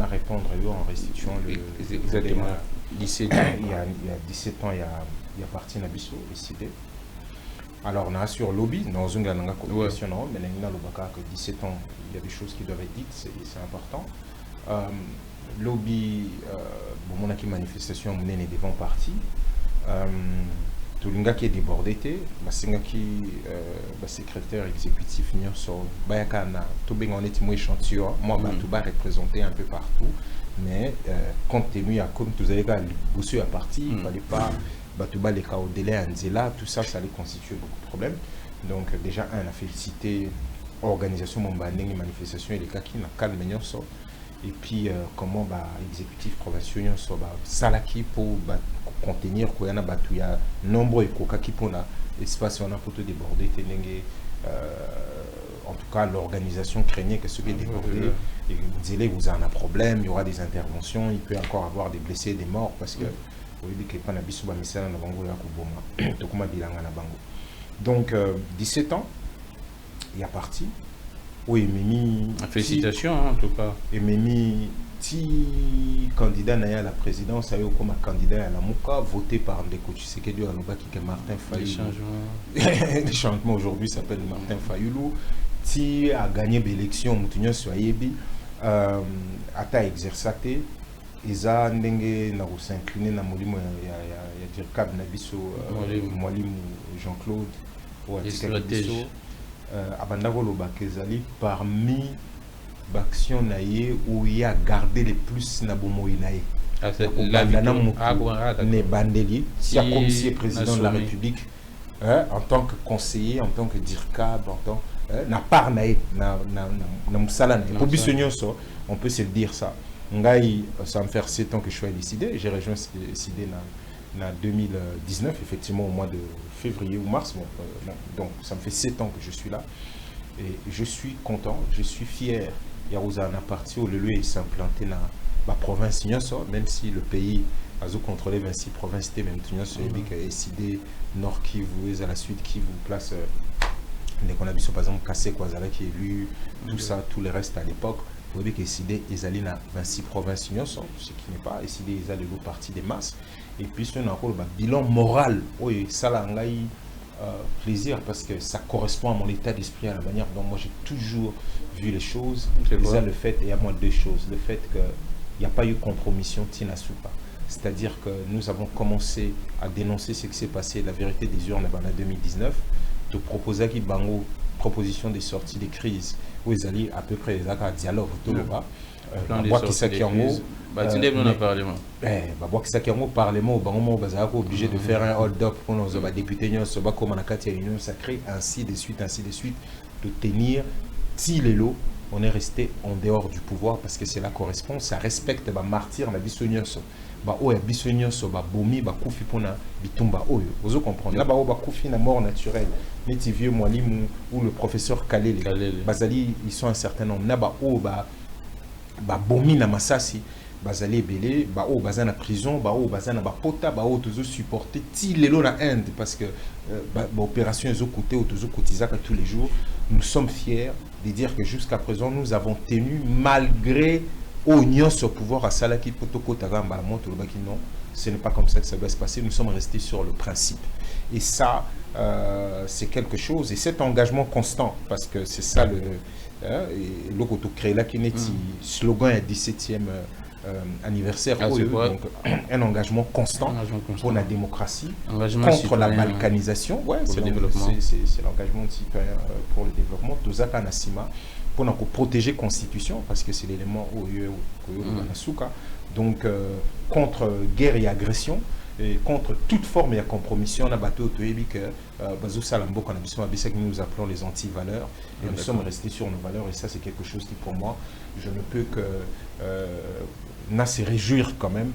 a répondre en restitution exactement. 17 ans. Il y a 17 ans, il y a parti Nabiso décidé. Alors, on a sur lobby, dans une question, mais il y a 17 ans, il y a des choses qui doivent être dites, c'est important. lobby bon mon manifestation menée devant parti tout le gars qui est débordé qui secrétaire exécutif nyonso bayakana tout bien on est moi échantillon moi tout bas représenté un peu partout mais compte tenu à comme vous avez bossé à parti il fallait pas tout bas les cas au délai anzela tout ça allait constituer beaucoup de problèmes donc déjà on a félicité organisation mon banding manifestation et les cas qui n'a calme nyonso et puis comment exécutif provincial so salaki pour contenir quoi y en a il y a nombreux coca qui pour la espace on a pour te déborder en tout cas l'organisation craignait que ce qui est débordé et vous disiez vous avez un problème il y aura des interventions il peut encore avoir des blessés des morts parce que vous dit que pas na biso ba misala na bango ya kuboma to kuma bilanga na bango donc 17 ans il y a parti. Oui, Mimi. Félicitations, en tout cas. Et Mimi, si candidat à la présidence, comme candidat à la Mouka, voté par Ndeko Tshisekedi Alobaki qui est Martin Fayulu. Le changement aujourd'hui s'appelle Martin Fayulu. Si a gagné l'élection, Moutinho Soyebi, a exercé, Eza Ndenge na s'incliner na molimo ya dire cab na biso Mwalimu Jean-Claude ou Atika Abandako Lobakezali parmi l'action naïe où il y a gardé le plus na bomoï naïe. Ne bandeli, si comme si président de la République, en tant que conseiller, en tant que dircab, en tant na part naïe, na moussala naïe. Pour Bissonioso, on peut se dire ça. Ngaï, ça me fait 7 ans que je suis décidé. J'ai rejoint décidé en 2019, effectivement au mois de février ou mars. Bon, donc ça me fait 7 ans que je suis là. Et je suis content, je suis fier. Yarouza a parti où le lieu est s'implanter dans la province, même si le pays a contrôlé 26 provinces, même qui a décidé Nord Kivu, à la suite Kivu, place dès qu'on a vu par exemple Kassé Kwazala qui est élu, tout ça, tout le reste à l'époque. Vous voyez que décidé Ezali na 26 provinces, ce qui n'est pas décidé Ezali le parti des masses. Et puis on a un bilan moral, oui, ça l'a plaisir parce que ça correspond à mon état d'esprit, à la manière dont moi j'ai toujours vu les choses. Déjà le fait, et il y a moins deux choses, le fait qu'il n'y a pas eu compromission Tina Soupa. C'est-à-dire que nous avons commencé à dénoncer ce qui s'est passé, la vérité des urnes en 2019, de proposer qui bango proposition des sorties des crises où ils allaient à peu près un dialogue tout le bas. Parlement au moment obligé de faire un hold-up pour nos députés ça crée ainsi de suite de tenir si les lots on est resté en dehors du pouvoir parce que cela correspond ça respecte martyr la bisognoso bomi kufi pona bitumba oyo vous comprenez là kufi na mort naturelle mais vieux Mwalimu ou le professeur Kalele bazali ils sont un certain nombre na bomi na masasi bazali belé bazana prison bazana pota toujours supporter ti lelo na Inde parce que opération ezo côté toujours cotisaka tous les jours nous sommes fiers de dire que jusqu'à présent nous avons tenu malgré oignon sur pouvoir à Salaki Potoko Tagambala non, ce n'est pas comme ça que ça doit se passer. Nous sommes restés sur le principe. Et ça, c'est quelque chose. Et cet engagement constant, parce que c'est ça le slogan est 17e anniversaire. Donc, un engagement constant pour la démocratie, contre la balkanisation. Ouais, c'est l'engagement pour le développement. Tozaka Nassima. Pour protéger la Constitution, parce que c'est l'élément donc contre guerre et agression, et contre toute forme de compromission, on a battu au nous appelons les anti-valeurs, et nous sommes restés sur nos valeurs, et ça c'est quelque chose qui pour moi, je ne peux que se réjouir quand même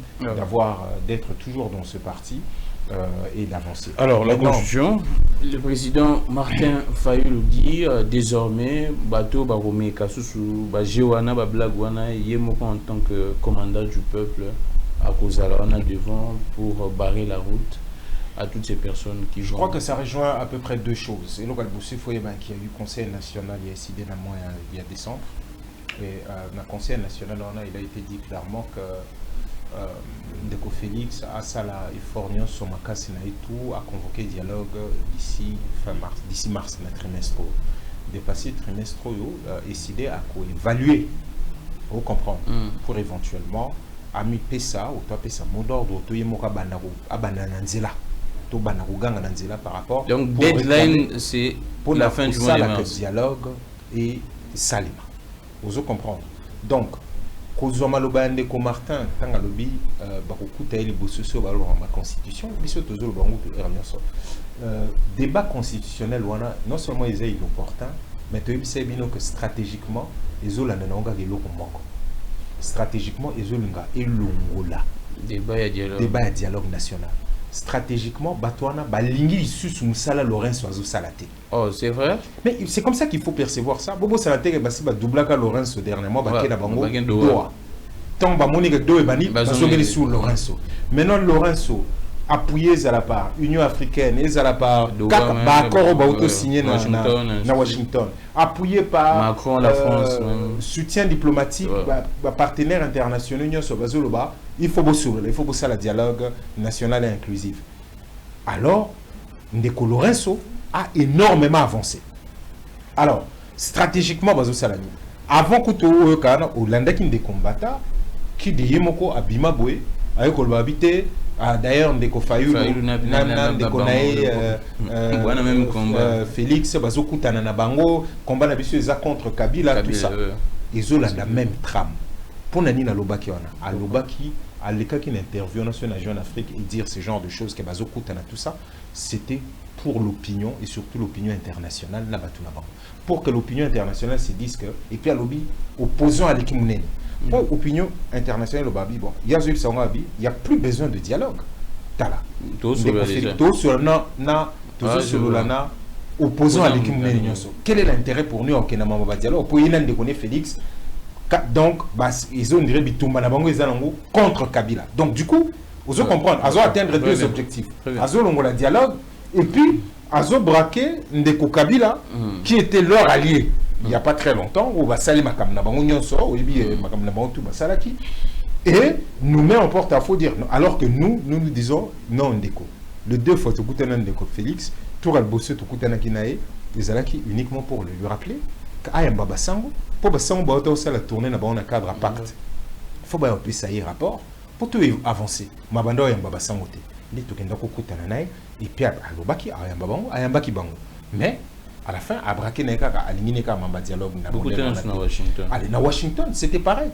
d'être toujours dans ce parti. Et d'avancer. Alors, la Constitution, le président Martin Fayulu dit désormais, Bato Baromé Kasusu, Bajewana, Bablagwana, Yemoko en tant que commandant du peuple, à Kozalana devant pour barrer la route à toutes ces personnes qui vont. Je crois que ça rejoint à peu près deux choses. Et local Boussé Foyeba qui a eu Conseil national, il y a décidé il y a décembre. Et dans le Conseil national, il a été dit clairement que. Ndeko Félix a Sala et Fornion sur ma casse et tout a convoqué dialogue d'ici fin mars, d'ici mars, le trimestre. Dépassé le trimestre, décidé à évaluer vous comprenez, pour éventuellement ami pesa ou toi pesa mot d'ordre to yemoka banako abanana nzela to banako ganga nzela par rapport. Donc deadline c'est pour la fin du mois de mars. Dialogue et salima. Vous comprendre. Donc kozoma lobande ko Martin tanga lobi bakokuta eli bososo balo ma constitution biso tozolo bango to ernyonso. Débat constitutionnel wana non seulement ils est opportun mais tu sais bien que stratégiquement les olanda nanga geloko moko. Stratégiquement, et l'ongola. Débat et dialogue national. Stratégiquement, Batouana, Balingi, Sus, Moussala, Lorenzo, Azo Salate. Oh, c'est vrai? Mais c'est comme ça qu'il faut percevoir ça. Bobo Salate, c'est Doublaka Lorenzo dernièrement, Bakena Bango, Doha. Tant Bamonique Do et Bani, Basogeli sur Lorenzo. Maintenant, Lorenzo, appuyé à la part, Union africaine, et à la part, Bakoro Bauto signé dans Washington. Appuyé par Macron, la France, soutien diplomatique, partenaires internationaux, il faut bosser le dialogue national et inclusif. Alors, Ndeko Lorenzo a énormément avancé. Alors, stratégiquement, avant que tu aies au Landaki des combattants, qui de Yemoko à Bimaboué, avec le habité. D'ailleurs, Ndeko Fayulu, Ndeko Nae, Félix, Bazoku Tanana Bango, combat n'abissue contre Kabila, tout ça. Ils ont la même trame. Pour Nani na Lobaki, à Lobaki, à l'écart qui intervient sur la jeune Afrique et dire ce genre de choses que Bazoku Tana, tout ça, c'était pour l'opinion et surtout l'opinion internationale, pour que l'opinion internationale se dise que, et puis à l'objet, opposant à l'équipe Mounene. Pour l'opinion internationale, bon, il n'y a plus besoin de dialogue. Opposant à l'équipe. Quel est l'intérêt pour nous au Kenama dialogue? Pour Inan de Félix, donc, ils ont dirait contre Kabila. Donc, du coup, vous comprenez, ils ont atteindre deux objectifs. Ils ont le dialogue et puis ils ont braqué Ndeko Kabila qui était leur allié. Il n'y a pas très longtemps, on va salir et nous met en porte-à-faux dire non. Alors que nous disons non Ndeko. Le deux fois Ndeko Félix, tout al bossé tout Kinae, les alaki uniquement pour lui rappeler qu'Ayamba Basango, pour Basango ba aussi la tournée na un cadre à pacte. Il faut bien ça y rapport pour tout avancer. Mabando Ayamba Basango te. Ndi to kenda ko kutana nae et puis alobaki Ayamba ki bango. Mais à la fin, à braquer à aligner un dialogue. Allez, dans Washington, c'était pareil.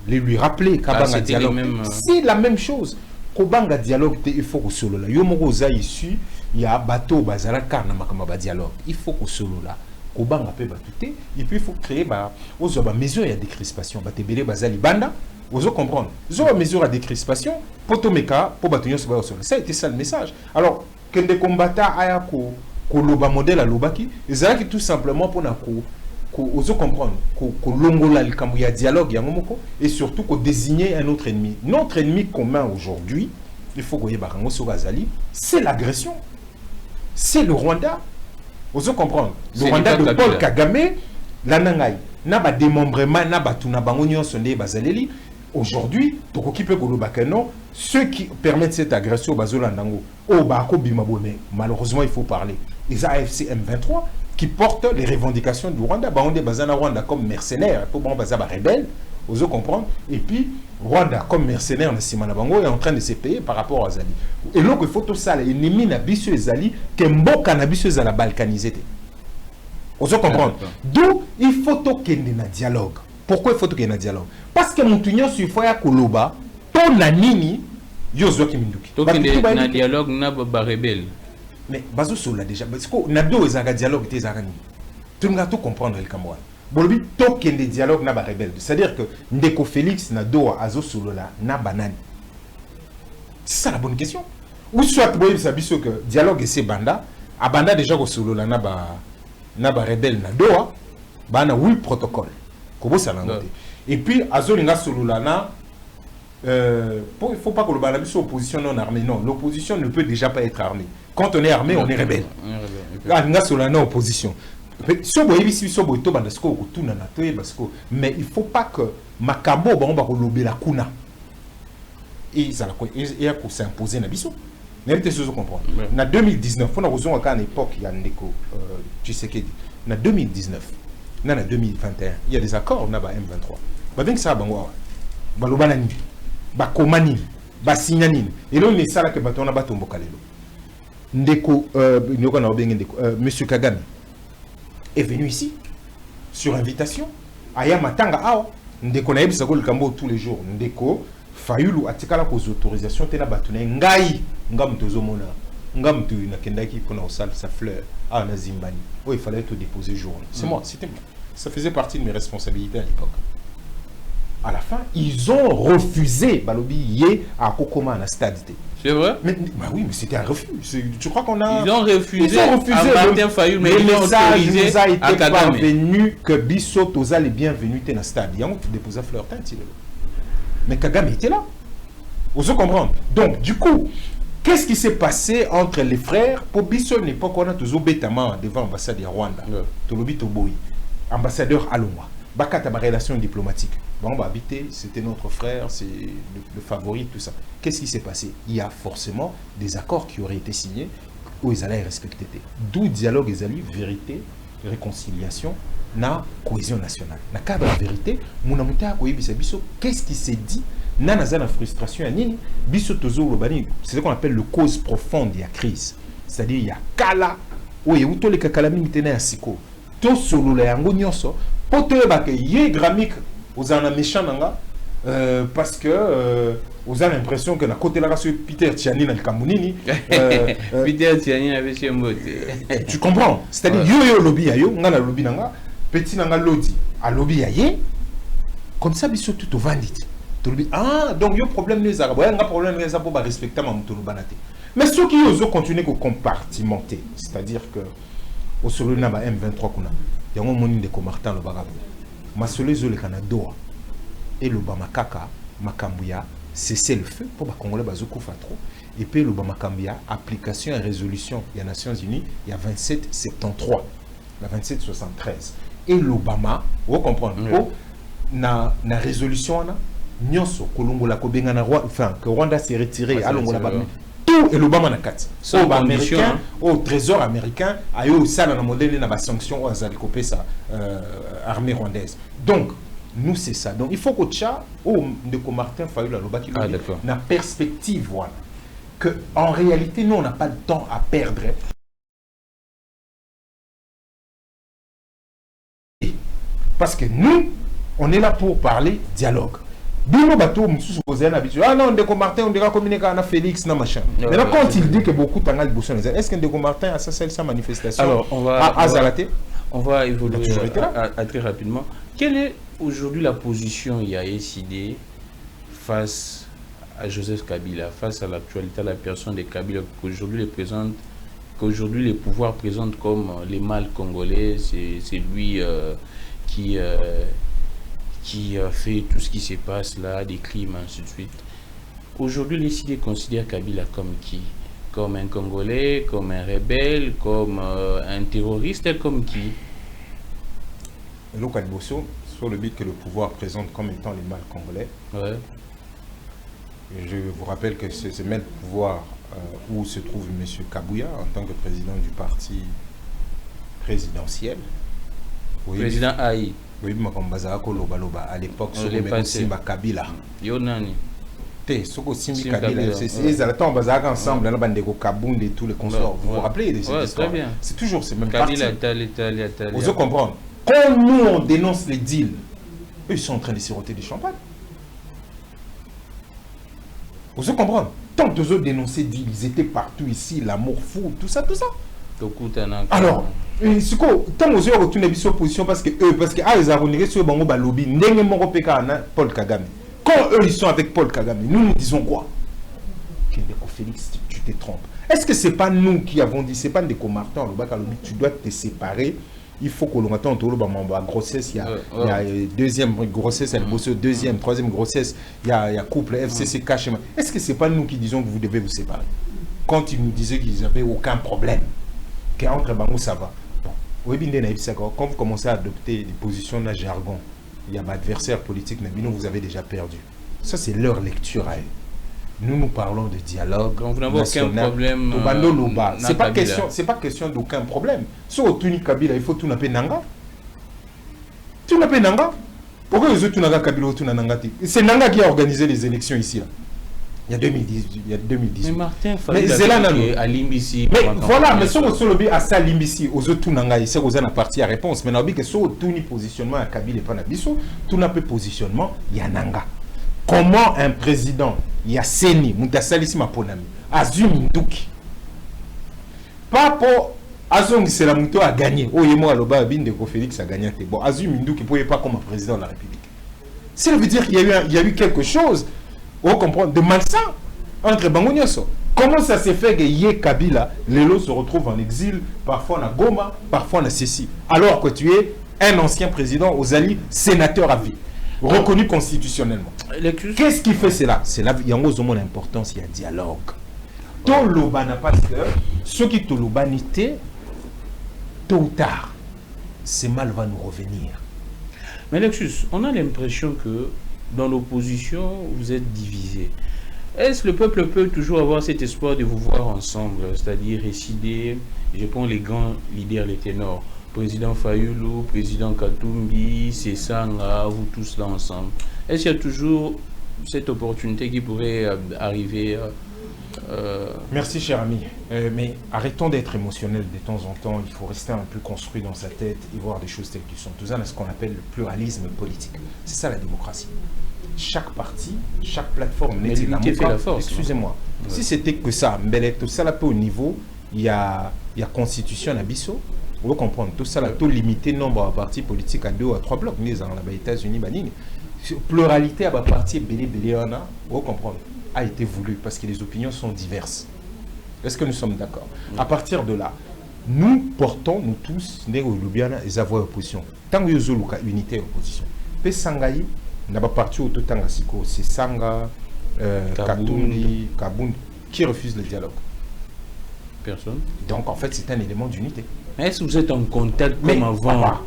Lui rappeler qu'un dialogue, c'est la même chose. Kobanga dialogue, il faut que solo là. Yomogoza ici, il y a bateau bazala karna makama dialogue. Il faut que solo là. Kobanga peut batouter. Et puis il faut créer aux mesures il y a des crispations. Batebele bazali banda. Vous comprenez. Ils ont mesure à décrispation. Potomeka pour batouiller sur solo. Ça a été ça le message. Alors, que des combattants ayako Koloba modèle à Lobaki, ils tout simplement pour comprendre que l'ongola le dialogue et surtout que désigner un autre ennemi. Notre ennemi commun aujourd'hui, il faut que Barango Sogazali, c'est l'agression. C'est le Rwanda. Vous comprenez. Le Rwanda de Paul Kagame, la Nangai, n'a pas démembrement, n'a pas tout, n'a pas sonné Bazaleli. Aujourd'hui, ceux qui permettent cette agression malheureusement il faut parler. Les AFC M23 qui portent les revendications du Rwanda, Rwanda comme mercenaire, pour rebelle, vous comprendre. Et puis Rwanda comme mercenaire est en train de se payer par rapport à Zali. Et donc il faut tout ça, l'ennemi n'a bisu Zali, que Mboka n'a bisu la balkanisé. Vous comprendre. D'où il faut qu'il y ait un dialogue. Pourquoi il faut qu'il y ait un dialogue? Parce que mon tunnel sur Foya Koloba, ton anini, yozo qui minduki. Donc il y a un dialogue n'a pas rebelle. Mais bazo sola déjà parce que na do ezanga dialogue te zakani. Tu m'as tout comprendre le Cameroun. Bolobi token de dialogue n'a pas rebelle. C'est-à-dire que Ndeko Félix na do azo solola na banane. C'est ça la bonne question. Ou soit boy sabiso que dialogue c'est banda, a banda déjà ko solola na ba rebelle na do ba na oui protocole. Kobo ça langote. Et puis azo linga solola na il ne faut pas que le balabus soit opposition non armée. Non, l'opposition ne peut déjà pas être armée. Quand on est armé, on est rebelle. On est opposition. Mais il ne faut pas que Makabo la kuna. Et ça a s'imposer. En 2019, on a besoin à époque, il y a tu sais que en 2019, en 2021, il y a des accords on a M23. babengi ça bango balobana nini bakoma nini basinya nini et là on est ça là que bato na bato mboka lelo ndeko nyoko na obengi ndeko monsieur Kagame est venu ici sur invitation aya matanga awa ndeko na yebisa ko likambo tous les jours ndeko Fayulu atikala ko autorisation tena bato na ngai ngam tozomona ngam tu nakendaki pona osal sa fleur à na Zimbani oh il fallait tout déposer journée c'est moi c'était ça faisait partie de mes responsabilités à l'époque. À la fin, ils ont refusé Balobi Yé à Kokoma à la stade. C'est vrai? Mais bah oui, mais c'était un refus. Je crois qu'on a. Ils ont refusé. Martin Fayulu, mais le message nous a été Kagame. parvenu que Bissot Toza les bienvenus dans le stade. Il y a un qui déposait fleur teinte. Mais Kagame était là. Vous comprenez? Donc, du coup, qu'est-ce qui s'est passé entre les frères? Pour Bissot, l'époque, on a toujours bêtement devant l'ambassade de Rwanda. Tolobi Toboui, ambassadeur Alomwa. Bakata, ma relation diplomatique. Bon, bah, habiter, c'était notre frère, c'est le favori, tout ça. Qu'est-ce qui s'est passé? Il y a forcément des accords qui auraient été signés où ils allaient respecter. D'où dialogue, ils allaient vérité, réconciliation, na cohésion nationale. Na cadre de vérité, mon amour qu'est-ce qui s'est dit? Nana zana frustration à nini? Biso tozo lobani, c'est ce qu'on appelle le cause profonde de la crise. C'est-à-dire il y a kala, oui, où tous les kakalami mitena ya siko. To solo la yango nyonso, poto yebake ye gramik aux en méchant parce que vous avez l'impression que na côté la race Peter Tiani na Kamunini Peter Tiani avait chez Mbote. Tu comprends? C'est-à-dire yo lobby yo ngana lobby nanga petit nanga lodi a lobby aye comme ça biso tout au vandit. Ah donc yo problème les arabes nga problème les arabes pour respecter ma mutu banate. Mais ceux qui osent continuer que compartimenter, c'est-à-dire que au solo na ba M23 kuna yango moni de Martin le bagabo. Masolezo le Canada et le Bamakaka Makambuya cesser le feu pour les Congolais bazoko trop et puis le Bamakambia application et résolution des Nations Unies il y a 2773 la 2773 et l'Obama vous comprenez na résolution na nyonso kolongola ko benga na roi enfin que Rwanda s'est retiré alongola ba tout et l'Obama na kati au américain au trésor américain ayo sala na modèle na ba sanction aux alikopé ça armée rwandaise donc nous c'est ça donc il faut que tcha de Martin Fayulu la loba qui na perspective voilà que en réalité nous on n'a pas de temps à perdre parce que nous on est là pour parler dialogue. Bino bateau vous avez habitué. Ah non, Ndeko Martin, on dira communiquer à Félix, na machin. Maintenant, quand il dit que beaucoup tangal bosson, est-ce que Ndeko Martin a sa manifestation? Alors, on va évoluer très rapidement. Quelle est aujourd'hui la position IASID face à Joseph Kabila, face à l'actualité, à la personne de Kabila qu'aujourd'hui les pouvoirs présentent comme les mâles congolais, c'est lui qui a fait tout ce qui se passe là, des crimes, ainsi de suite. Aujourd'hui, les CID considèrent Kabila comme qui? Comme un Congolais, comme un rebelle, comme un terroriste, comme qui? Local Bosso, sur le but que le pouvoir présente comme étant les mâles congolais. Ouais. Je vous rappelle que c'est ce même pouvoir où se trouve M. Kabouya en tant que président du parti présidentiel. Oui, président Aïe. Oui, à l'époque, sur Kabila. Yonani. Soko Simbi Kabila, ils allaient ensemble, dans la bande de Kabound et tous les consorts. Vous vous rappelez de cette histoire? C'est toujours ces mêmes partis. Vous comprenez? Quand nous on dénonce les deals, eux ils sont en train de siroter du champagne. Vous comprenez? Tant que autres dénonçaient deals, ils étaient partout ici, l'amour fou, tout ça, tout ça. Alors, tant aux yeux retournent sur position parce que eux, parce que ils ont sur Bango Balobi, Paul Kagame. Quand eux ils sont avec Paul Kagame, nous disons quoi? Félix, tu te trompes. Est-ce que c'est pas nous qui avons dit, c'est pas des Martin, tu dois te séparer? Il faut que l'on attende la grossesse, il y a deuxième grossesse, deuxième, troisième grossesse, il y a couple, FCC, cache. Est-ce que c'est pas nous qui disons que vous devez vous séparer? Quand ils nous disaient qu'ils n'avaient aucun problème, qu'entre Bangou ça va. Bon, quand vous commencez à adopter des positions de jargon, il y a un adversaire politique, mais vous avez déjà perdu. Ça, c'est leur lecture à eux. Nous parlons de dialogue. Donc vous n'avez aucun problème. C'est pas question d'aucun problème. Sur Tuni Kabila, il faut tout naper nanga. Tout naper nanga. Pourquoi les autres Nanga Kabila tout Nangati? C'est Nanga qui a organisé les élections ici là. Il y a 2018, il y a 2018. Mais Martin Fayulu à Limbisi. Mais voilà, mais si on lobby à ça Limbisi, aux autres Nanga, c'est aux la partie à réponse. Mais on que sur tout ni positionnement à Kabila et pas Nabiso, tout n'a pas positionnement, il y a Nanga. Comment un président, il y a Seni, Moutasalisi Maponami, Azumi Nduki, pas pour Azong c'est la Mouto a gagné. Oh, et moi, Loba Abin de Félix a gagné. Bon, Azumi Nduki ne pouvait pas comme un président de la République. Ça veut dire qu'il y a eu quelque chose. On comprend de malsain entre Bangonioso. Comment ça s'est fait que Yé Kabila, Lelo se retrouve en exil, parfois en Goma, parfois en Sessi, alors que tu es un ancien président, Ozali, sénateur à vie, reconnu constitutionnellement. Qu'est-ce qui fait cela? C'est là, il y a une importance, il y a dialogue. Toloba n'a pas de ceux qui Toloba n'étaient, tôt ou tard, ce mal va nous revenir. Mais Lexus, on a l'impression que dans l'opposition, vous êtes divisés. Est-ce que le peuple peut toujours avoir cet espoir de vous voir ensemble, c'est-à-dire récider, je prends les grands leaders, les ténors, président Fayulu, président Katumbi, Sessanga, vous tous là ensemble. Est-ce qu'il y a toujours cette opportunité qui pourrait arriver Merci cher ami, mais arrêtons d'être émotionnels de temps en temps, il faut rester un peu construit dans sa tête et voir des choses telles qu'elles sont. Tout ça, c'est ce qu'on appelle le pluralisme politique. C'est ça la démocratie. Chaque parti, chaque plateforme n'est pas la force. Excusez-moi. Ouais. Si c'était que ça, mais tout ça là peut au niveau, il y a constitution à Bissau. Vous comprenez, tout ça là peut limiter le nombre de partis politiques à 2 ou à 3 blocs. Mais dans les États-Unis, pluralité à parti belé vous comprenez, a été voulu parce que les opinions sont diverses. Est-ce que nous sommes d'accord? À partir de là, nous portons, nous tous, les avoirs opposition. Tant que nous avons unité opposition. Pessangaï, n'a pas parti au Totanga Siko, c'est Sanga, Katumbi, Kaboun, qui refuse le dialogue. Personne. Donc en fait, c'est un élément d'unité. Est-ce que vous êtes en contact comme avant?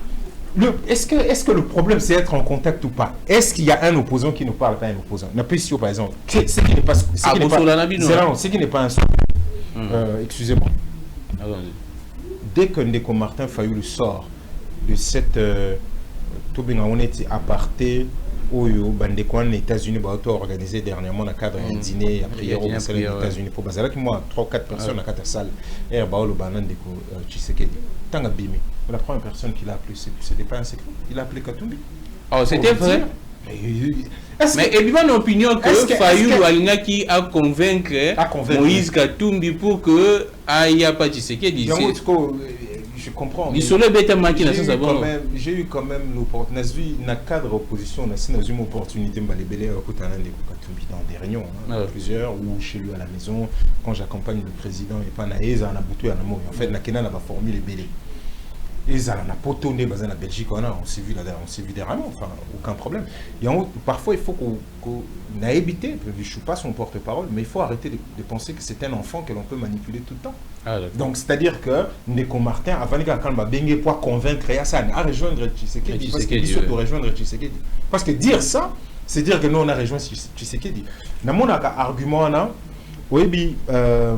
Est-ce que le problème c'est être en contact ou pas? Est-ce qu'il y a un opposant qui ne parle pas à un opposant? N'apprécie par exemple. Ce qui n'est pas ce qui n'est pas un excusez-moi. Dès que Ndeko Martin Fayulu sort de cette on était aparté Oyo, Bandeko en États-Unis, organisé dernièrement dans le cadre d'un dîner à prière aux États-Unis pour Bazala, qui moi 3-4 personnes à la salle, et Baolo Banandeko Tshisekedi. Tanga Bimi, la première personne qui l'a appelé, c'était pas un secret, il a appelé Katumbi. Oh, c'était vrai? Mais il y a une opinion que Fayulu Alina qui a convaincu Moïse Katumbi pour que Aya pas Tshisekedi. Je comprends. J'ai eu quand même l'opportunité, dans le cadre de l'opposition, on a eu une opportunité de dans des réunions, plusieurs, ou chez lui à la maison, quand j'accompagne le président, et pas naïs, on a bouté à la mot. En fait, on a formé les bélés. Et ça n'a pas tourné dans la Belgique, on s'est vu dernièrement, enfin, aucun problème. Et parfois, il faut qu'on a évité, je ne suis pas son porte-parole, mais il faut arrêter de penser que c'est un enfant que l'on peut manipuler tout le temps. Donc, c'est-à-dire que Ndeko Martin, avant de pouvoir convaincre à rejoindre Tshisekedi, parce qu'il faut rejoindre Tshisekedi. Parce que dire ça, c'est dire que nous, on a rejoint Tshisekedi. Dans mon argument, oui, dans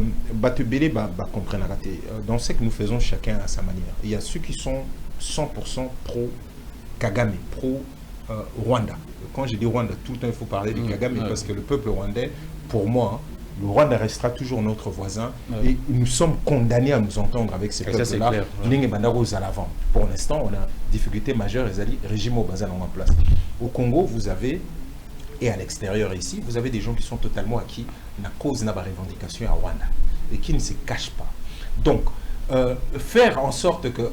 ce que nous faisons chacun à sa manière. Il y a ceux qui sont 100% pro-Kagame, pro-Rwanda. Quand je dis Rwanda, tout le temps il faut parler de Kagame parce que le peuple rwandais, pour moi, le Rwanda restera toujours notre voisin et nous sommes condamnés à nous entendre avec ces peuples-là. Pour l'instant, on a difficulté majeure et régime au bazar en place. Au Congo, vous avez, et à l'extérieur ici, vous avez des gens qui sont totalement acquis la cause de la revendication à Rwanda et qui ne se cachent pas. Donc, faire en sorte que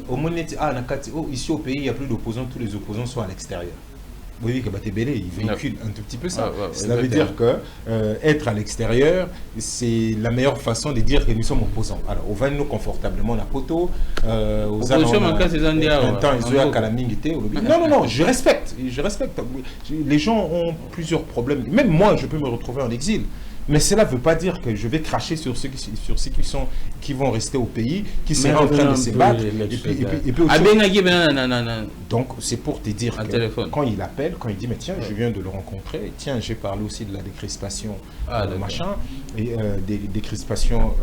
ici au pays, il n'y a plus d'opposants, tous les opposants sont à l'extérieur. Vous voyez que Batebele, il véhicule un tout petit peu ça. Cela veut dire que être à l'extérieur, c'est la meilleure façon de dire que nous sommes opposants. Alors, on va nous confortablement la poteau. Non, je respecte. Les gens ont plusieurs problèmes. Même moi, je peux me retrouver en exil. Mais cela ne veut pas dire que je vais cracher sur ceux qui vont rester au pays, qui sont en train de se battre. Donc, c'est pour te dire que quand il appelle, quand il dit, mais tiens, je viens de le rencontrer, tiens, j'ai parlé aussi de la décrispation, et des décrispations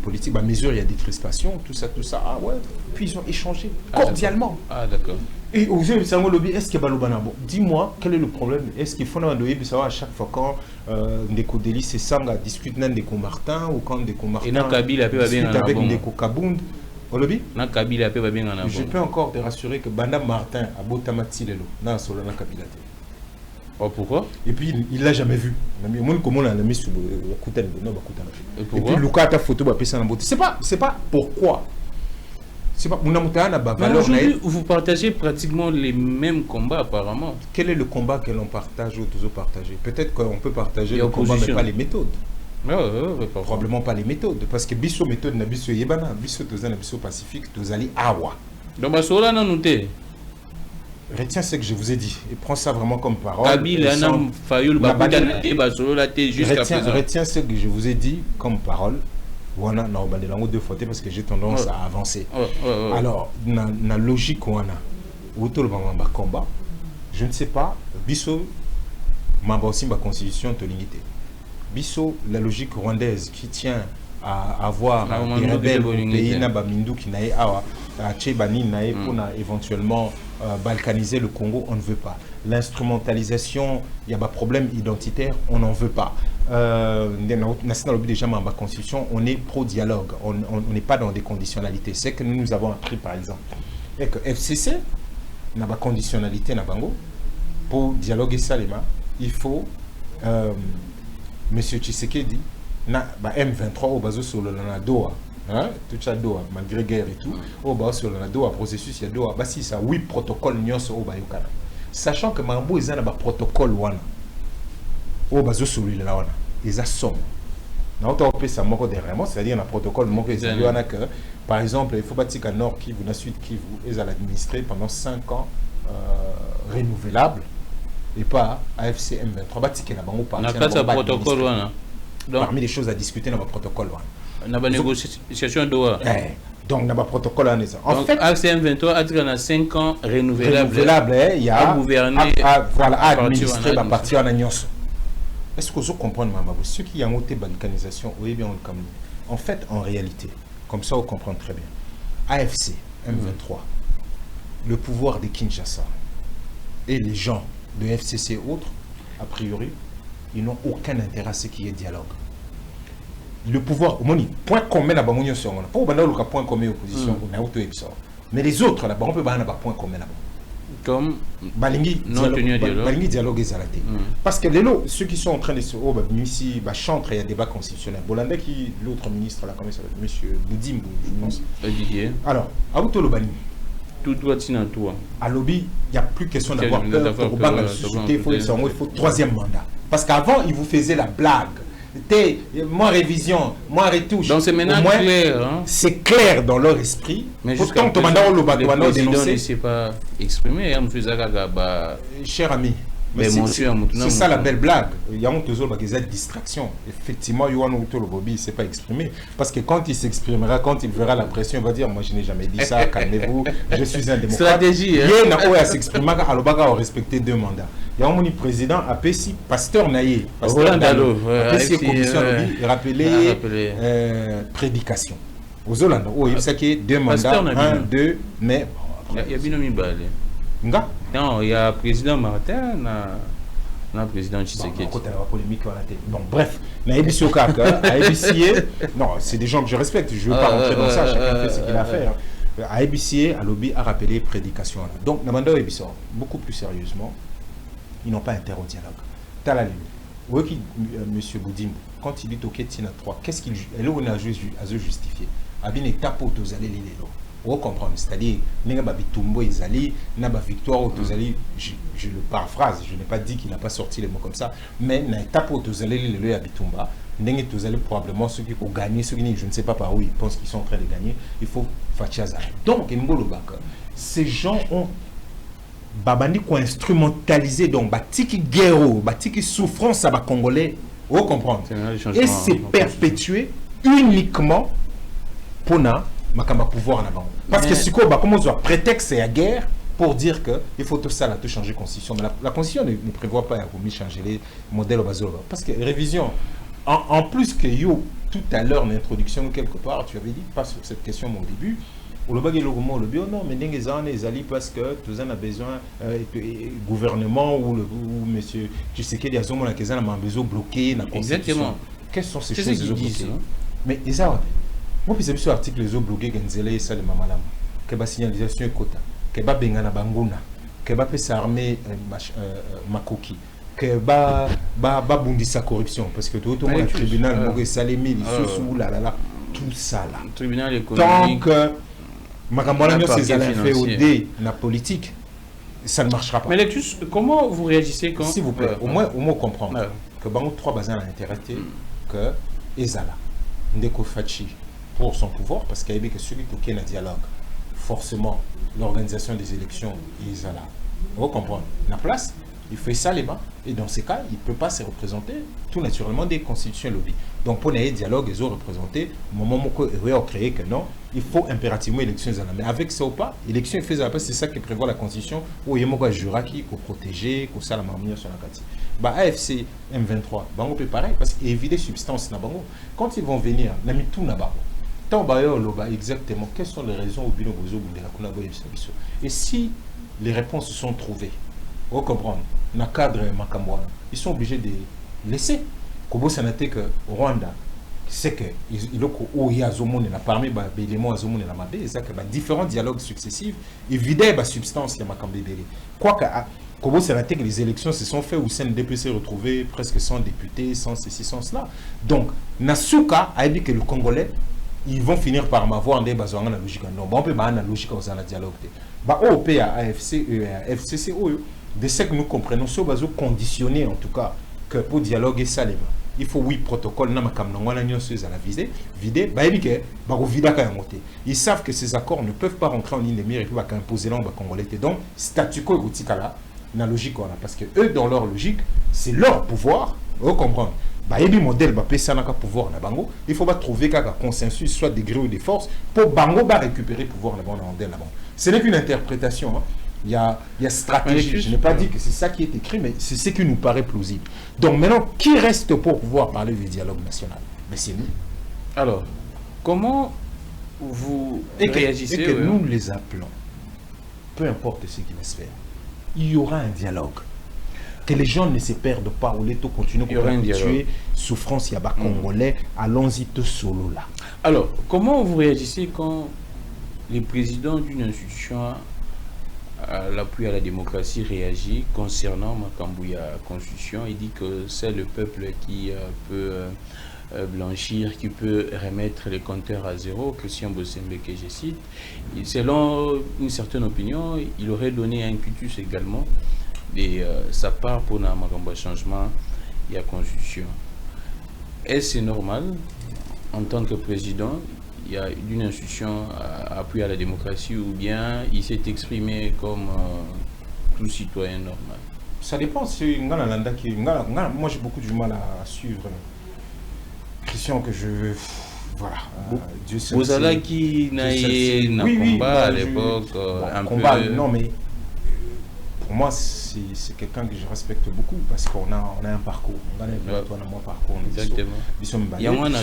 politiques. À mesure, il y a des crispations, tout ça. Ah ouais. Puis ils ont échangé cordialement. Ah, d'accord. Et aujourd'hui, est-ce qu'il y a Balobana? Bon, dis-moi, quel est le problème? Est-ce qu'il faut savoir à chaque fois quand Ndeko Deli et Sanga discutent Ndeko Martin ou quand Ndeko Martin discute avec Ndeko Kabound? Je peux encore te rassurer que Banda Martin a Botamati Lelo, dans Solana Kabila. Oh, pourquoi? Et puis il ne l'a jamais vu. Comment on a mis sur le Kouten? Et puis Lucas a ta photo, c'est pas pourquoi. C'est pas aujourd'hui, vous partagez pratiquement les mêmes combats apparemment. Quel est le combat que l'on partage ou tous partager? Peut-être qu'on peut partager le combat, mais pas les méthodes. Probablement pas les méthodes. Parce que Bisso méthode na Bisso Yebana, Bisso Tozana, Bisso Pacifique, Tozali Awa. Donc, Basola n'a noté. Retiens ce que je vous ai dit et prends ça vraiment comme parole. Retiens ce que je vous ai dit comme parole. Wana na obande lango deux fois parce que j'ai tendance à avancer. Alors, na logique wana autour de combat, je ne sais pas, biso mamba aussi ma constitution tolingité. Biso la logique rwandaise qui tient à avoir des rebelles au pays na ba mindu qui nae awa Tchébani nae pour éventuellement balkaniser le Congo, on ne veut pas. L'instrumentalisation, il y a un problème identitaire, on n'en veut pas. Déjà, dans la Constitution, on est pro-dialogue, on n'est pas dans des conditionnalités. C'est que nous avons appris, par exemple, et que FCC n'a pas conditionnalité, pour dialoguer Salema, il faut, M. Tshisekedi, M23 au bas sur le Doha. Hein? Tout ça Doha, malgré guerre et tout, au bas sur le Doha, processus, il y a Doha, bah si ça, oui, protocole, au Bayukana. Sachant que Mambo, ils ont un protocole, au bas sur le Lawana, ils ont somme. C'est-à-dire un protocole, que, par exemple, il faut bâtir qu'à Nord Kivu, la Sud Kivu, ils ont administré pendant 5 ans renouvelable et pas AFC M23. Bâtir qu'il y a un protocole, parmi les choses à discuter dans le protocole. On a une négociation Doha. Donc, on a un protocole en essence. En fait, AFC M23 a 5 ans renouvelable. Il y a administré la partie en agnos. Est-ce que vous comprenez, Mamabou? Ceux qui ont été balkanisation, oui, bien, en fait, en réalité, comme ça, on comprend très bien. AFC M23, le pouvoir de Kinshasa et les gens de FCC et autres, a priori, ils n'ont aucun intérêt à ce qu'il y ait dialogue. Le pouvoir, point commun là-bas, pour le point commun opposition, on a auto-épisode. Mais les autres là-bas, on peut pas avoir point commun là-bas. Comme Balingi dialogue et zalaté. Parce que les lots, ceux qui sont en train de se ici, chantre, il y a débat constitutionnel. Bolanda qui l'autre ministre là, comment ça s'appelle, monsieur Boudimbo, je pense. Alors, à Outo Lobani. Tout doit être à toi. À lobby, il n'y a plus question d'avoir peur pour la société, il faut troisième mandat. Parce qu'avant, ils vous faisaient la blague. Moi révision, moi retouche. Donc c'est maintenant clair. Hein? C'est clair dans leur esprit. Mais pourtant, le président ne s'est pas exprimé. Cher ami, c'est ça la belle blague. Il y a des distractions. Effectivement, Yohan Lobby ne s'est pas exprimé. Parce que quand il s'exprimera, quand il verra la pression, il va dire, moi je n'ai jamais dit ça, calmez-vous, je suis un démocrate. Stratégie. Il y a s'exprimer à l'Obaga a respecté 2 mandats. Il y a un président à Pessi, pasteur Naye, pasteur Dalo, Pessi commission lobby, rappelé prédication. Aux Hollande, il y a 2 mandats, 1, 2, mais... Il y a bien mis non, il y a président Martin, il y a président Tshisekedi. Bon, bref, non, c'est des gens que je respecte, je ne veux pas rentrer dans ça, chacun fait ce qu'il a à faire. À ABCA, à lobby, a rappelé prédication. Donc, Namanda Ebissor, beaucoup plus sérieusement, ils n'ont pas intérêt au dialogue. Talali, monsieur Boudimbo, quand il dit OK, Tina 3, qu'est-ce qu'il a justifié? Abine étape où vous allez les vous comprenez, c'est-à-dire, Nenga Bitumbo Izali, Naba Victoire Otozali, je le paraphrase, je n'ai pas dit qu'il n'a pas sorti les mots comme ça, mais na étape Otozali, le Abitumba, Nenga Tozali, probablement ceux qui ont gagné, ceux qui je ne sais pas par où ils pensent qu'ils sont en train de gagner, il faut Fachiaza. Donc, ces gens ont Babani instrumentalisé, donc Batiki Guerro, Batiki souffrance à Congolais, vous comprenez, et c'est perpétué uniquement pour Makamba pouvoir là-bas. Parce que si comment on a prétexte à guerre pour dire qu'il faut tout ça, tout changer la constitution. Mais la constitution ne prévoit pas de changer les modèles au bas. Parce que révision, en plus que tout à l'heure, l'introduction quelque part, tu avais dit, pas sur cette question au début, Au Lobag et le Romo, le bio, non, mais les gens, les alliés, parce que tout le monde a besoin, gouvernement ou monsieur, tu sais qu'il y a des gens qui ont besoin de bloquer la constitution. Exactement. Quelles sont ces C'est choses ce qu'ils disent, non? Mais ils ont. Moi, puis c'est sur l'article, les autres bloqués, Genzele et ça, les mamalam. Que la signalisation est quota, que la bengana banguna, que la paix armée makoki. Que ba bundisa corruption parce que tout le tribunal Maurice Salémi tout ça là le tribunal tant économique que Makambola ces féodés la politique ça ne marchera pas. Mais Lectus, comment vous réagissez quand s'il vous plaît au moins comprendre que bango trois bazins à l'intérêt que Ezala Ndeko Fachi pour son pouvoir parce qu'il y a que celui qui est un dialogue forcément l'organisation des élections Ezala vous comprenez la place. Il fait ça les bas et dans ces cas, il ne peut pas se représenter tout naturellement des constitutions lobby. Donc pour les dialogues, ils ont représenté au moment où ils ont créé que non, il faut impérativement élections. Mais avec ça ou pas, élections et faisant c'est ça qui prévoit la constitution où il y a un jura qui est protégé, qui est la marmure sur la carte. Bah AFC M23, bah on peut pareil parce qu'éviter substance na bango. Quand ils vont venir, n'a mis tout na bango. Tant exactement quelles sont les raisons au bino bozo de la collaboration. Et si les réponses sont trouvées, vous comprenez, dans le cadre Makambouana, ils sont obligés de laisser. Kobo Sanate que Rwanda, c'est que il y a parmi les éléments Azomone la Mabé, c'est que différents dialogues successifs, évidemment, la substance de Makambé. Quoique, Kobo Sanate que les élections se sont faites où CNDP s'est retrouvé presque 100 députés, 100 ceci, 100 cela. Donc, Nasuka a dit que le Congolais, ils vont finir par m'avoir des besoins de logique. Non, on peut pas la logique dans le dialogue. Bah, OP à AFC, FCC, de ce que nous comprenons, ce bazo conditionné en tout cas que pour dialoguer ça les il faut oui protocole na makamnangwa na nyonso à la vider bah que ba ko vida ka monter ils savent que ces accords ne peuvent pas rentrer en ligne de mire et puis ba imposer là ba congolais donc statu quo utikala na logique on a parce que eux dans leur logique c'est leur pouvoir vous comprenez bah il y a des modèles bah pesa na ka pouvoir na bango il faut pas trouver qu'un consensus soit des gré ou des forces pour bango ba récupérer pouvoir na bango là bas ce n'est qu'une interprétation hein. Il y a stratégie. Je n'ai pas dit que c'est ça qui est écrit, mais c'est ce qui nous paraît plausible. Donc maintenant, qui reste pour pouvoir parler du dialogue national? Mais c'est nous. Alors, comment vous réagissez et que nous les appelons, peu importe ce qui va se faire, il y aura un dialogue. Que les gens ne se perdent pas, ou les taux continuent à tuer, souffrance, il y a pas congolais, allons-y tout solo là. Alors, comment vous réagissez quand les présidents d'une institution l'appui à la démocratie réagit concernant Makambouya Constitution? Il dit que c'est le peuple qui peut blanchir, qui peut remettre les compteurs à zéro. Christian Bossembe, que je cite, selon une certaine opinion, il aurait donné un cutus également de sa part pour Makambouya changement de la Constitution. Est-ce normal en tant que président? Il y a une institution appui à la démocratie ou bien il s'est exprimé comme tout citoyen normal? Ça dépend. Moi j'ai beaucoup du mal à suivre Christian que je... Voilà. Dieu sait. Vous allez qui n'a un combat à l'époque un combat, peu... Non mais pour moi c'est quelqu'un que je respecte beaucoup parce qu'on a un parcours. On a un parcours. Exactement. Il y a moins non,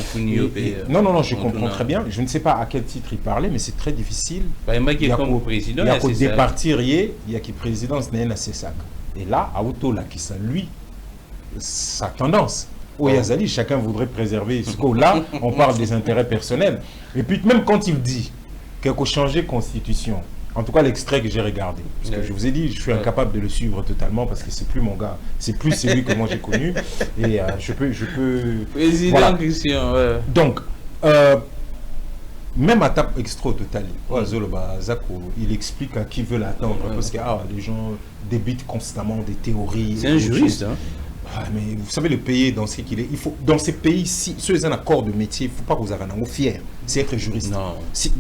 je comprends très bien. Je ne sais pas à quel titre il parlait, mais c'est très difficile. Il y a comme président. Il y a qu'au départir, il y a qui présidence n'est pas assez sac. Et là, à Auto, là, qui ça, lui, sa tendance. Au Yazali, chacun voudrait préserver. Là, on parle des intérêts personnels. Et puis, même quand il dit qu'il faut changer constitution, en tout cas, l'extrait que j'ai regardé, parce que je vous ai dit, je suis incapable de le suivre totalement parce que c'est plus mon gars, c'est plus celui que moi j'ai connu. Et je peux. Président voilà. Christian, ouais. Donc, même à tape extra total, il explique à qui veut l'attendre parce que les gens débitent constamment des théories. C'est un juriste, hein? Mais vous savez, le pays dans ce qu'il est, il faut, dans ces pays-ci, ceux qui ont un accord de métier, il ne faut pas que vous ayez un fier. C'est être juriste. Non.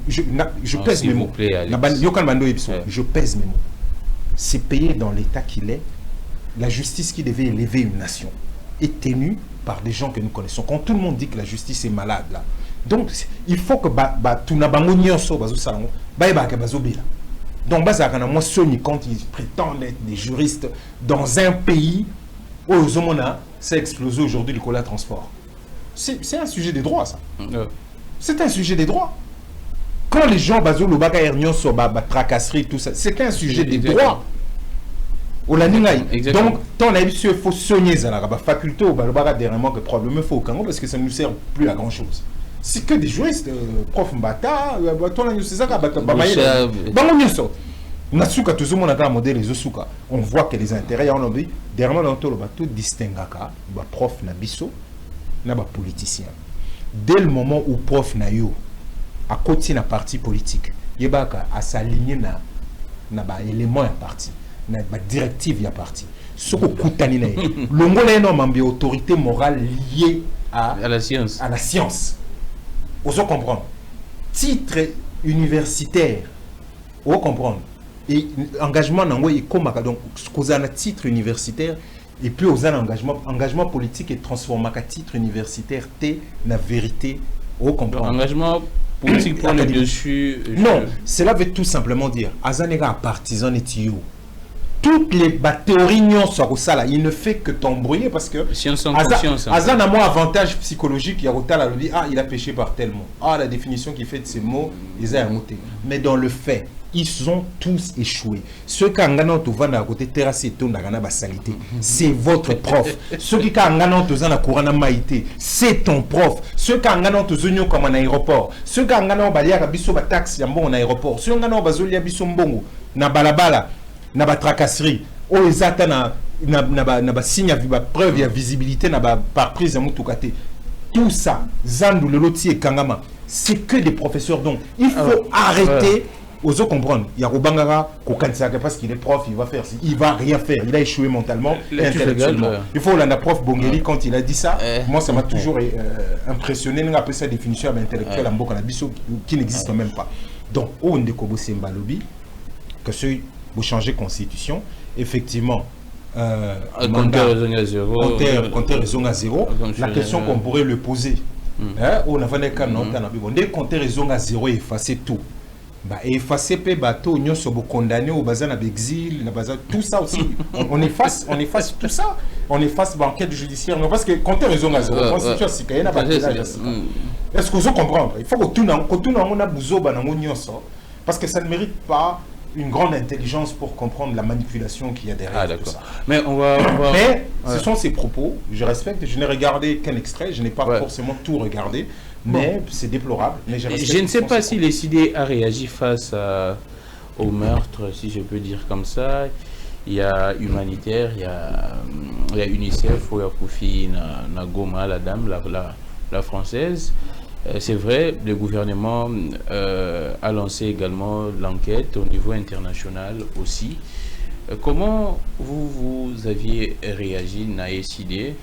Je pèse mes mots. Je pèse mes mots. C'est payé dans l'état qu'il est. La justice qui devait élever une nation est tenue par des gens que nous connaissons. Quand tout le monde dit que la justice est malade, là. Donc, il faut que tout n'a pas donc, quand ils prétendent être des juristes dans un pays où ça a explosé aujourd'hui le cola transport. C'est un sujet des droits, ça. C'est un sujet des droits. Quand les gens basent le baga hernion sur tracasserie, tout ça, c'est un sujet des droits. Donc, ton avis, il faut soigner la faculté au baga dernièrement que probablement faut au parce que ça ne nous sert plus à grand chose. C'est que des juristes, prof Mbata, c'est ça on voit que les intérêts, on a dit, dernièrement, on distingue prof nabiso, na politicien. Dès le moment où prof na yo à côté na parti politique, yebaka à s'aligner na ba élément ya parti, na ba directive ya parti. Ce que koutani na longola énorme autorité morale liée à la science. À la science. Vous comprendre. Titre universitaire. Vous comprendre. Et engagement nango est comme donc cause un titre universitaire et puis aux engagement politique et transformé à titre universitaire t la vérité au comprendre. Engagement politique prend le dessus. Non, cela veut tout simplement dire azanega partisan et tio. Toutes les théories sur ça, il ne fait que t'embrouiller parce que science sans conscience. Azan a moins avantage psychologique. Il a péché par tel mot. Ah, la définition qu'il fait de ces mots, ils ont monté. Mais dans le fait, ils ont tous échoué. Ceux qui ont gagné à côté terrassé, c'est votre prof. Ceux qui ont gagné c'est ton prof. Ceux qui ont gagné comme un aéroport. Ceux qui ont gagné taxi en aéroport. Ceux qui ont gagné na balabala. Na ba tracasserie o ezata na signe ba preuve ya visibilité na ba par prise ya mutukate tout ça zandu le loti et kangama c'est que des professeurs donc il faut arrêter aux autres comprendre il y a Robangara kokanisa parce qu'il est prof il va rien faire il a échoué mentalement et intellectuellement il faut la prof Bongeli quand il a dit ça moi ça m'a toujours impressionné on appelle ça définition intellectuelle en boka na biso qui n'existe même pas donc on ndeko bosemba lobi que ce vous changez constitution, effectivement, compteur raison à zéro, la question qu'on pourrait le poser, on a fait dès compteur raison à zéro, effacer tout. Effacer pe bateau, on se condamné au bazar d'exil, tout ça aussi. On efface tout ça. On efface l'enquête judiciaire. Parce que compteur raison à zéro, constitution, c'est qu'il y a pas de est-ce que vous comprenez? Il faut que tout le monde a besoin de parce que ça ne mérite pas une grande intelligence pour comprendre la manipulation qu'il y a derrière tout ça. Mais Mais ce sont ces propos, je respecte, je n'ai regardé qu'un extrait, je n'ai pas forcément tout regardé, mais c'est déplorable. Mais je ne sais pas si les CID a réagi face au meurtre, si je peux dire comme ça. Il y a Humanitaire, il y a UNICEF, il y a Kofi Nagoma, la dame, la française. C'est vrai, le gouvernement a lancé également l'enquête au niveau international aussi. Comment vous aviez réagi, Naïsidé?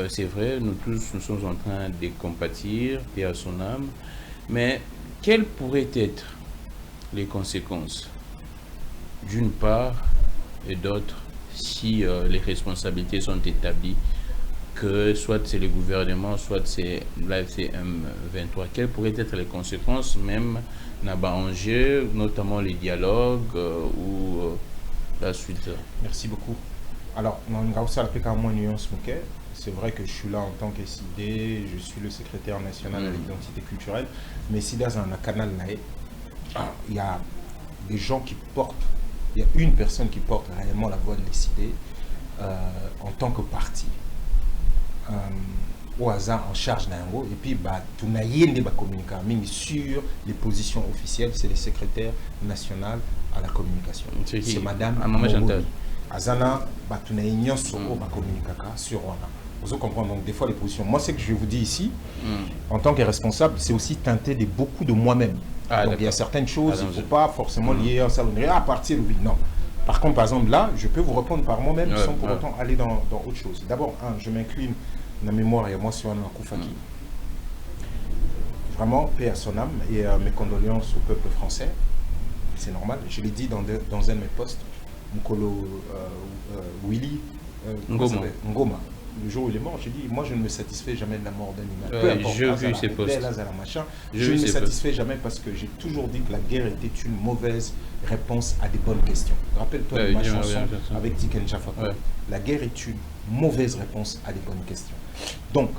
C'est vrai, nous tous, nous sommes en train de compatir, paix à son âme, mais quelles pourraient être les conséquences d'une part et d'autre si les responsabilités sont établies? Que soit c'est le gouvernement, soit c'est l'AFCM 23. Quelles pourraient être les conséquences, même Naba Angers, notamment les dialogues ou la suite? Merci beaucoup. Alors, c'est vrai que je suis là en tant que SID, je suis le secrétaire national de l'identité culturelle, mais SIDA, dans un canal, il y a des gens qui portent, il y a une personne qui porte réellement la voix de l'SID en tant que parti. Au hasard en charge d'Ango et puis tout n'a pas communiqué sur les positions officielles, c'est le secrétaire national à la communication, c'est madame Azana tout n'a sur vous comprenez donc des fois les positions. Moi ce que je vous dis ici en tant que responsable, c'est aussi teinté de beaucoup de moi-même. Donc il y a certaines choses, il ne faut pas forcément lier à ça à partir de lui. Non. Par contre, par exemple, là, je peux vous répondre par moi-même sans pour autant aller dans autre chose. D'abord, je m'incline dans la mémoire et moi sur Koufaki. Vraiment, paix à son âme et mes condoléances au peuple français. C'est normal. Je l'ai dit dans un de mes posts. Mukolo Willy Ngoma. Le jour où il est mort, j'ai dit, moi je ne me satisfais jamais de la mort d'animal. Peu importe, je ne me satisfais jamais parce que j'ai toujours dit que la guerre était une mauvaise réponse à des bonnes questions. Rappelle-toi de ma chanson avec Tiken Jaffa. La guerre est une mauvaise réponse à des bonnes questions. Donc,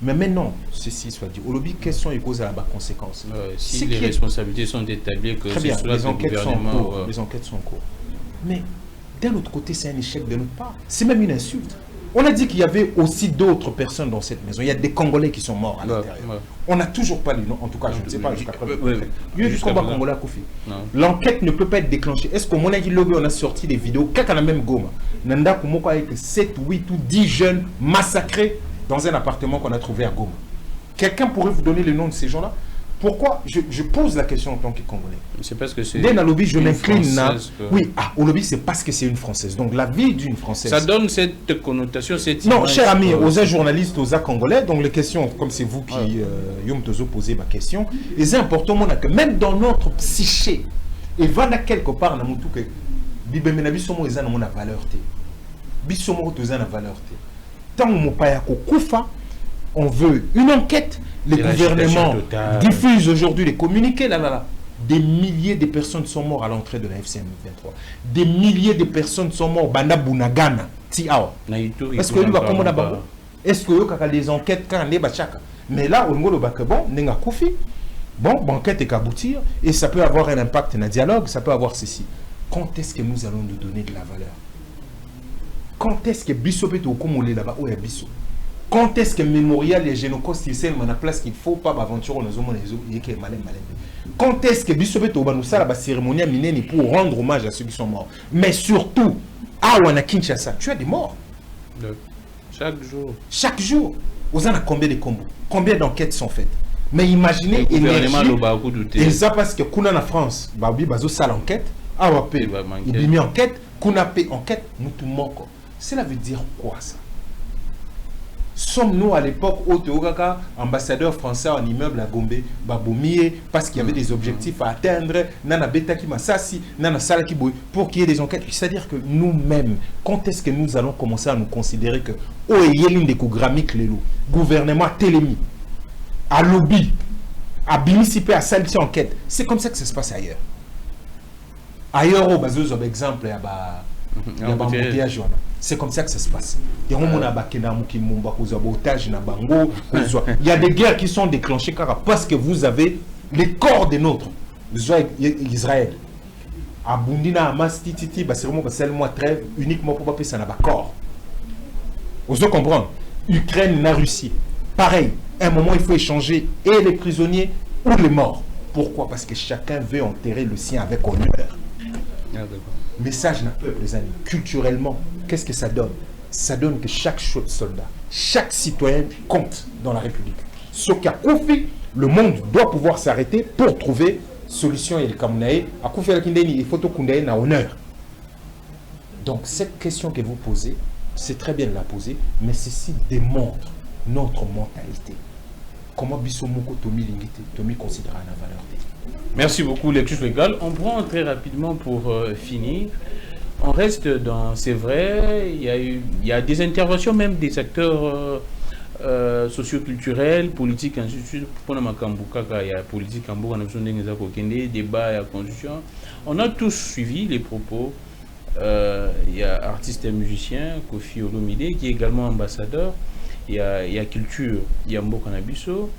Mais maintenant, ceci soit dit, au lobby, quelles sont les causes à la conséquence? Si les responsabilités sont établies, que très bien, les enquêtes sont en cours. Les enquêtes sont en cours. Mais d'un autre côté, c'est un échec de notre part. C'est même une insulte. On a dit qu'il y avait aussi d'autres personnes dans cette maison. Il y a des Congolais qui sont morts à l'intérieur. On n'a toujours pas les noms. En tout cas, je ne sais pas jusqu'à présent. Il y a eu du combat congolais à Kofi. L'enquête ne peut pas être déclenchée. Est-ce qu'au moment où on a sorti des vidéos, quelqu'un a même Goma, Nanda Kumoko avec 7, 8 ou 10 jeunes massacrés dans un appartement qu'on a trouvé à Goma. Quelqu'un pourrait vous donner le nom de ces gens-là? Pourquoi je pose la question en tant que Congolais? C'est parce que c'est. Dès la lobby, je m'incline. Que... Oui, au lobby, c'est parce que c'est une Française. Donc la vie d'une Française. Ça donne cette connotation, cette non, image, cher ami, aux journalistes, aux Congolais, donc les questions, comme c'est vous qui Yom Tozo posez ma question, et c'est important, que même dans notre psyché, et va là quelque part, dans que Bibemena Bisomo est na valeur. Bisomo est na valeur. Tant que Koufa, on veut une enquête. Le gouvernement diffuse aujourd'hui les communiqués. Des milliers de personnes sont mortes à l'entrée de la FCM 23. Des milliers de personnes sont mortes. Banda Bunagana. Est-ce que lui va comme on est-ce que les enquêtes quand on est chaka? Mais là, on voit que bon, n'enga koufi. Bon, l'enquête est aboutir et ça peut avoir un impact dans le dialogue. Ça peut avoir ceci. Quand est-ce que nous allons nous donner de la valeur? Quand est-ce que Bissot peut au Komolé là-bas où il y a Bissot? Quand est-ce que Mémorial et Génocos il sait la place qu'il faut pas aventurer nos hommes et qui est malin. Quand est-ce que Bissot peut au ça la cérémonie minée pour rendre hommage à ceux qui sont morts? Mais surtout, à Kinshasa, tu as des morts. Chaque jour. Chaque jour. Vous en avez combien de combos? Combien d'enquêtes sont faites? Mais imaginez l'énergie. Et ça parce que Kuna en France, Babi Bazo ça l'enquête, Awapé, il met enquête, Kuna paie enquête, nous tout manquons. Cela veut dire quoi ça? Sommes-nous à l'époque au Théogaka, ambassadeur français en immeuble à Gombe, Babomie, parce qu'il y avait des objectifs à atteindre, Nana Beta qui Massassi, Nana Salaki Boy, pour qu'il y ait des enquêtes? C'est-à-dire que nous-mêmes, quand est-ce que nous allons commencer à nous considérer que, oh, il y a l'une des cougramiques, les loups, gouvernement télémi, à lobby, à participer à celle ci enquête? C'est comme ça que ça se passe ailleurs. Ailleurs, au bazou, exemple, il y a embouteillage. C'est comme ça que ça se passe. Il y a des guerres qui sont déclenchées parce que vous avez les corps des nôtres. Israël. À Bundina, à Mastititi, c'est vraiment trêve uniquement pour pas ça n'a pas corps. Vous comprenez? Ukraine, la Russie. Pareil. À un moment, il faut échanger et les prisonniers ou les morts. Pourquoi? Parce que chacun veut enterrer le sien avec honneur. Message d'un peuple, les amis. Culturellement, qu'est-ce que ça donne? Ça donne que chaque soldat, chaque citoyen compte dans la République. Ce qu'a Koufi, le monde doit pouvoir s'arrêter pour trouver solution. Et le Kamunae, à Koufi Alakindeni, il faut tout Kundae na honneur. Donc, cette question que vous posez, c'est très bien de la poser, mais ceci démontre notre mentalité. Comment Bissomoko Tomi Lingite, Tomi considère la valeur des. Merci beaucoup, lecture légale. On prend très rapidement pour finir. On reste dans, c'est vrai, il y a des interventions même des acteurs socioculturels, politiques, ainsi de suite. Pour il y a politique, des débats, il y a constitution. On a tous suivi les propos. Il y a artiste et musicien, Kofi Olomide, qui est également ambassadeur. Il y a culture, il y a Mbokanabiso,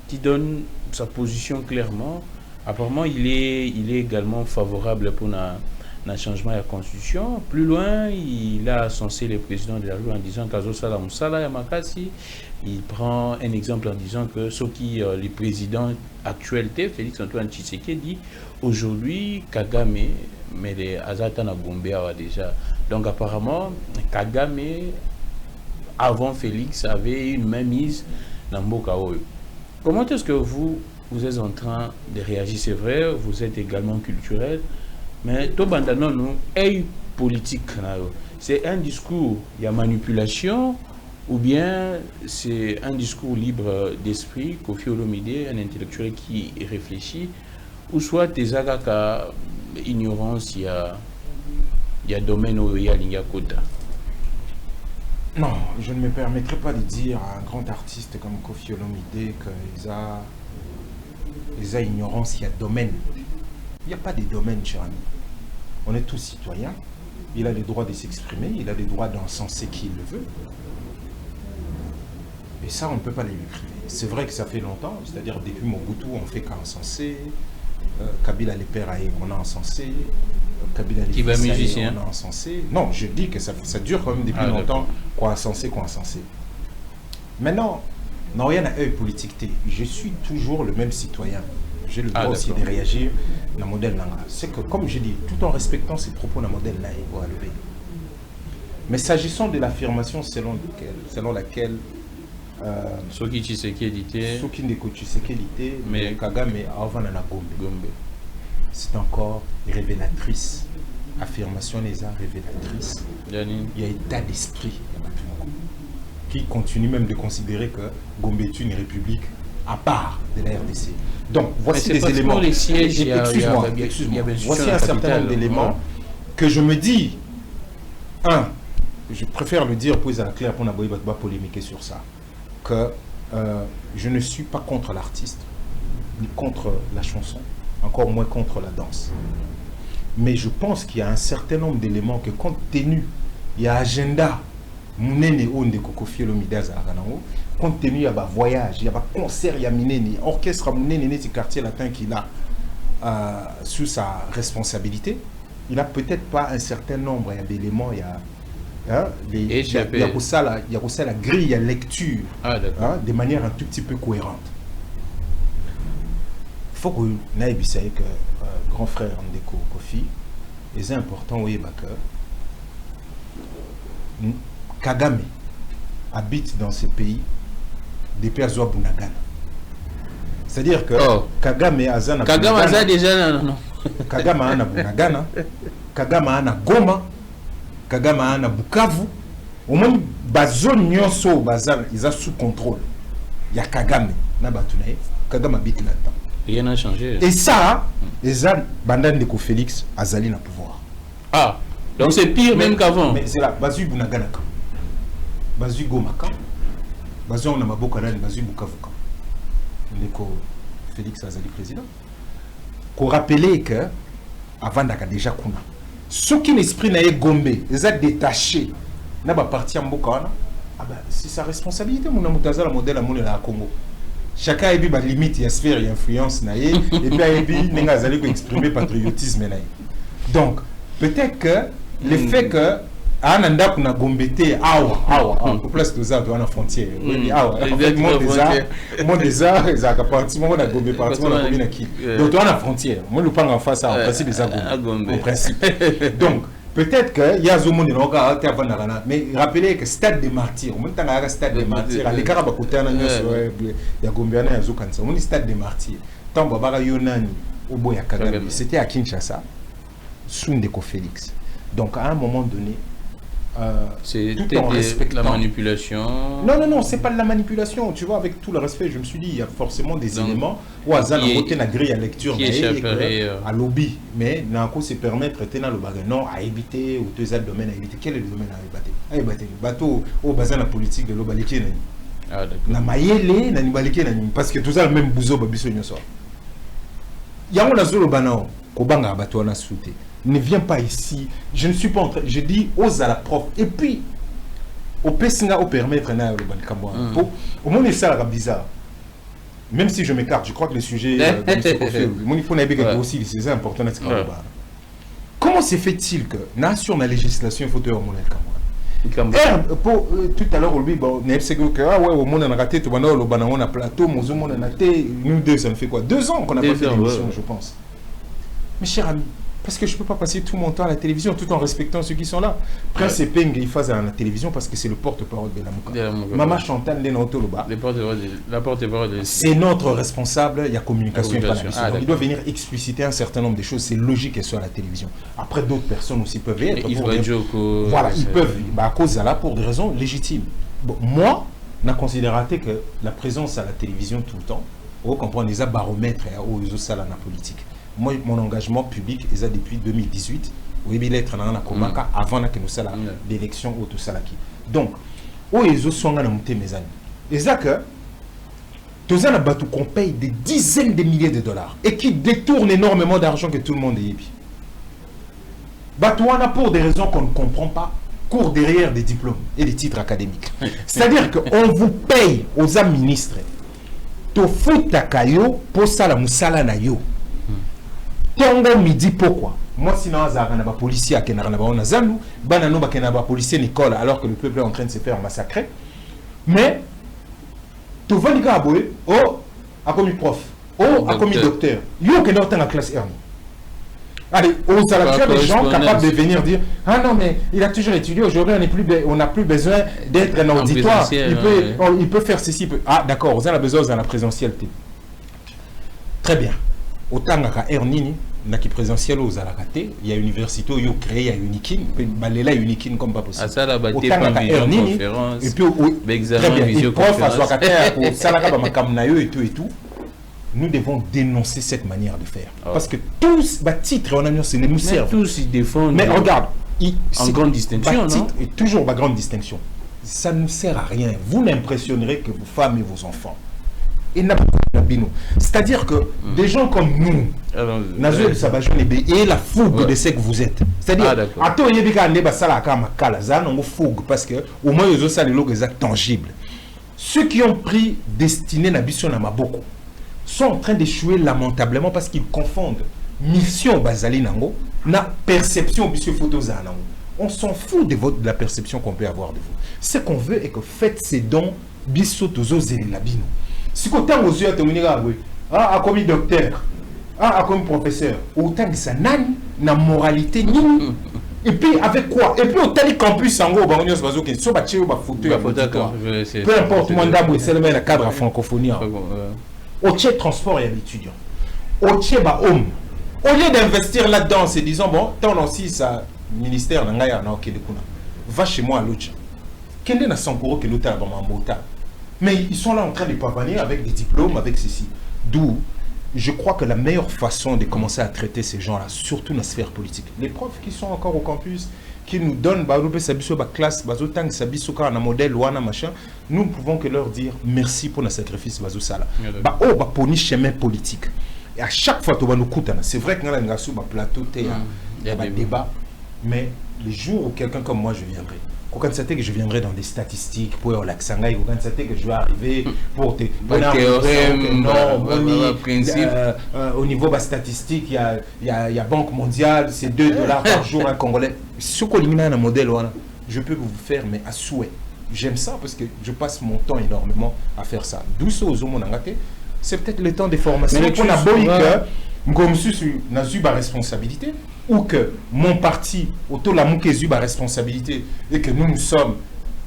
qui donne sa position clairement. Apparemment, il est également favorable pour un changement de la constitution. Plus loin, il a censé le président de la République en disant qu'Azo Salam Moussala Yamakasi. Il prend un exemple en disant que ce qui le président actuel, Félix Antoine Tshisekedi, dit aujourd'hui Kagame, mais les Azatana Gombe déjà. Donc apparemment, Kagame, avant Félix, avait une mainmise dans Mboka Oyo. Comment est-ce que vous êtes en train de réagir? C'est vrai, vous êtes également culturel, mais tout bandano nous est politique. C'est un discours, il y a manipulation, ou bien c'est un discours libre d'esprit, Kofi Olomide, un intellectuel qui réfléchit, ou soit des agaka ignorance, il y a domaine où il y a l'Ingakota. Non, je ne me permettrai pas de dire à un grand artiste comme Kofi Olomide qu'ils ont ignorance, il y a domaine. Il n'y a pas de domaine, cher ami. On est tous citoyens. Il a le droit de s'exprimer, il a le droit d'encenser qui il le veut. Et ça, on ne peut pas les réprimer. C'est vrai que ça fait longtemps, c'est-à-dire depuis Mobutu, on fait qu'encenser, Kabila les pères Aïe, on a encensé, Kabila les fils Aïe, on a encensé. Non, je dis que ça dure quand même depuis longtemps qu'on a encensé. Maintenant, non, rien à œil politique. Je suis toujours le même citoyen. J'ai le droit aussi de réagir dans le modèle Nanga. C'est que, comme je dis, tout en respectant ses propos dans le modèle Naï, mais s'agissant de l'affirmation selon laquelle Soki Tshisekedi mais Kagame avant na Gombe, c'est encore révélatrice. Affirmation les arts révélatrice. Il y a état d'esprit qui continue même de considérer que Gombe est une république à part de la RDC. Donc voici des éléments. Excuse-moi. Voici un certain nombre d'éléments que je me dis. Je préfère le dire pour être clair pour ne pas polémiquer sur ça. Que je ne suis pas contre l'artiste, ni contre la chanson, encore moins contre la danse. Mais je pense qu'il y a un certain nombre d'éléments que compte tenu, il y a agenda, compte tenu, il y a voyage, il y a concert, il y a orchestre, c'est quartier latin qu'il a sous sa responsabilité. Il n'a peut-être pas un certain nombre d'éléments, il y a il y a aussi la grille à lecture de manière un tout petit peu cohérente. Il faut que nous sachions que grand frère Ndeko Kofi est important que Kagame habite dans ce pays depuis Azwa Bunagana. C'est-à-dire que Kagame Azana Kagame déjà non. Kagame Ana Bunagana, Kagame Ana Goma, Kagame Ana Bukavu, au moins bazone nyonso bazal ils sont sous contrôle. Il y a Kagame na batunaye, Kagame habite là-dedans. Rien n'a changé. Et ça, les gens Bandan Ndeko Félix azali na pouvoir. Ah, donc c'est pire même qu'avant. Mais c'est là, Bazu Bunagana ka. Bazu Goma ka. Bazu na maboka na Bazu Bukavu ka. Ndeko Félix azali président. Qu'on rappelait que avant d'aka déjà kuna. Ceux qui l'esprit n'a Gombe, ils ont détaché, n'a pas parti en Bokana, c'est sa responsabilité, mon amutaza la modèle à mon la Congo. Chacun a eu la limite, il y a sphère, il y a influence, et puis il y a eu exprimer patriotisme. Donc, peut-être que le fait que Ananda na Gombete, awa, au place de ça, à la frontière. Moi déjà, ils ont parti, moi on a Gombe parti, on a Gombe qui. Donc on a la frontière. Moi le pas en face en principe les Gombe. En principe. Donc peut-être que il y a zo monde non ka avant na mais rappelez que stade des martyrs, on tanga à stade des martyrs, les Karabakota na nyoso ya Gombe na yazo kanisa. On stade des martyrs. Tant babara yonani oboya Kagame, c'était à Kinshasa sous Ndeko Félix. Donc à un moment donné c'était la manipulation. Non, c'est pas de la manipulation. Tu vois, avec tout le respect, je me suis dit, il y a forcément des éléments où Azan a voté la grille à lecture à lobby. Mais Nanko se permettre de tenir le bagage. Non, à éviter, ou deux autres domaines à éviter. Quel est le domaine à éviter? Bateau, au bazar la politique de l'Obaliki. Ah, d'accord. Na mayele, na nibaliki, parce que tout ça, le même bouzo, babiso, nyoso. Yango na zolo banao, kobanga bateau na souté. Ne viens pas ici, je ne suis pas en train, je dis aux à la prof, et puis au Pessinga au permettre au moins ça là bizarre, même si je m'écarte, je crois que le sujet aussi c'est important. Comment se fait-il que sur la législation il faut te remonter tout à l'heure au monde a raté tout le plateau, nous deux ça me fait quoi 2 ans qu'on n'a pas fait l'émission je pense. Mes chers amis, parce que je ne peux pas passer tout mon temps à la télévision tout en respectant ceux qui sont là. Prince Peng, il fait à la télévision parce que c'est le porte-parole de la Mouka. Maman Chantal, c'est notre responsable, il y a communication et il doit venir expliciter un certain nombre de choses. C'est logique qu'elle soit à la télévision. Après, d'autres personnes aussi peuvent être. Voilà, ils peuvent, à cause de là, pour des raisons légitimes. Bon, moi, on a considéré que la présence à la télévision tout le temps, on comprend les baromètres et aux salles en politique. Moi, mon engagement public est depuis 2018. Oui, il est avant que nous soyons l'élection ou tout ça. Donc, où les autres sont mes amis. Et ça que tous les bateaux qu'on paye des dizaines de milliers de dollars et qui détournent énormément d'argent que tout le monde est. Bateau pour des raisons qu'on ne comprend pas. court derrière des diplômes et des titres académiques. C'est-à-dire qu'on vous paye aux ministres. To futaka yo pour ça la musala na yo. Tongo midi pourquoi? Moi sinon azara na ba policier qui na ba on azandu, banano ba na ba policier Nicole alors que le peuple est en train de se faire massacrer. Mais to valika aboye oh a commis prof, oh a commis docteur. Yo qui dans la classe R. Allez, aux actuels des gens capables de venir dire ah non mais il a toujours étudié, aujourd'hui on n'a plus besoin d'être un auditoire, il peut faire ceci, ah d'accord, on a besoin de la présentialité. Très bien. Autant qu'à Ernini, n'a qui présentiel aux Alakate, il y a une université où il y a créé à Unikin, balela Unikin comme pas possible. Autant qu'à Ernini, et puis très bien, les profs à Swakate pour Salaka Makamnayo et tout. Nous devons dénoncer cette manière de faire. Parce que tous, titre, on a mis, c'est nous servent. Tous ils défendent. Mais regarde, en grande distinction, non? Et toujours ma grande distinction. Ça ne sert à rien. Vous n'impressionnerez que vos femmes et vos enfants. C'est-à-dire que des gens comme nous, et la fougue de ce que vous êtes. C'est-à-dire, parce que au moins ils ont ça les logs tangibles. Ceux qui ont pris destiné Nabiso Namaboko sont en train d'échouer lamentablement parce qu'ils confondent mission Bazali Nango na perception bisou photo Zanango. On s'en fout de la perception qu'on peut avoir de vous. Ce qu'on veut est que faites ces dons bisou tozo zelabino. Si côté aux yeux a commis docteur, a commis professeur, autant que ça n'a na moralité ni. Et puis avec quoi? Et puis au tel campus en gros, on se base qui sont bâtis au fauteuil. Peu importe, moi d'abord c'est le même cadre à francophonie. Au tchè transport et à l'étudiant. Au tchè ba homme. Au lieu d'investir là-dedans, c'est disons, bon, tant aussi ça, ministère, va chez moi à l'autre. Quel est le 100 € que l'autre a dans mais ils sont là en train de pavaner avec des diplômes, avec ceci. D'où, je crois que la meilleure façon de commencer à traiter ces gens-là, surtout dans la sphère politique, les profs qui sont encore au campus, qui nous donnent classe, modèle, nous ne pouvons que leur dire merci pour le sacrifice. Pour le chemin politique. Et à chaque fois, c'est vrai que nous avons un plateau, il y a des débats, mais les jours où quelqu'un comme moi, je viendrai, quand c'est que je viendrai dans des statistiques pour l'accent, quand c'est que je vais arriver pour te au niveau de statistique, il y a Banque mondiale, c'est $2 par jour un Congolais. Ce qu'on a un modèle, je peux vous faire, mais à souhait. J'aime ça parce que je passe mon temps énormément à faire ça. D'où c'est peut-être le temps de formation. Mais on a beau n'a eu ma responsabilité ou que mon parti autour de la moukézu ma responsabilité et que nous sommes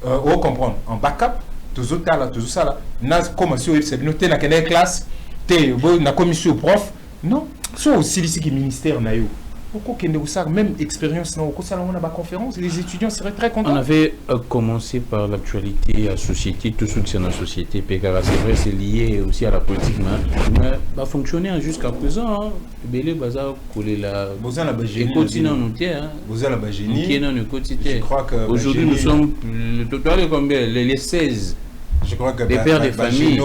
au comprendre en backup tout ça là n'a commencé c'est noté dans quelle classe t'es na commission prof non soit aussi ici qui ministère na yo pourquoi qu'il y a même expérience dans la conférence, les étudiants seraient très contents. On avait commencé par l'actualité à la société, tout ce qui est dans la société, c'est vrai, c'est lié aussi à la politique, mais va fonctionner jusqu'à présent. Je crois que aujourd'hui nous sommes les 16. Je crois que les pères de famille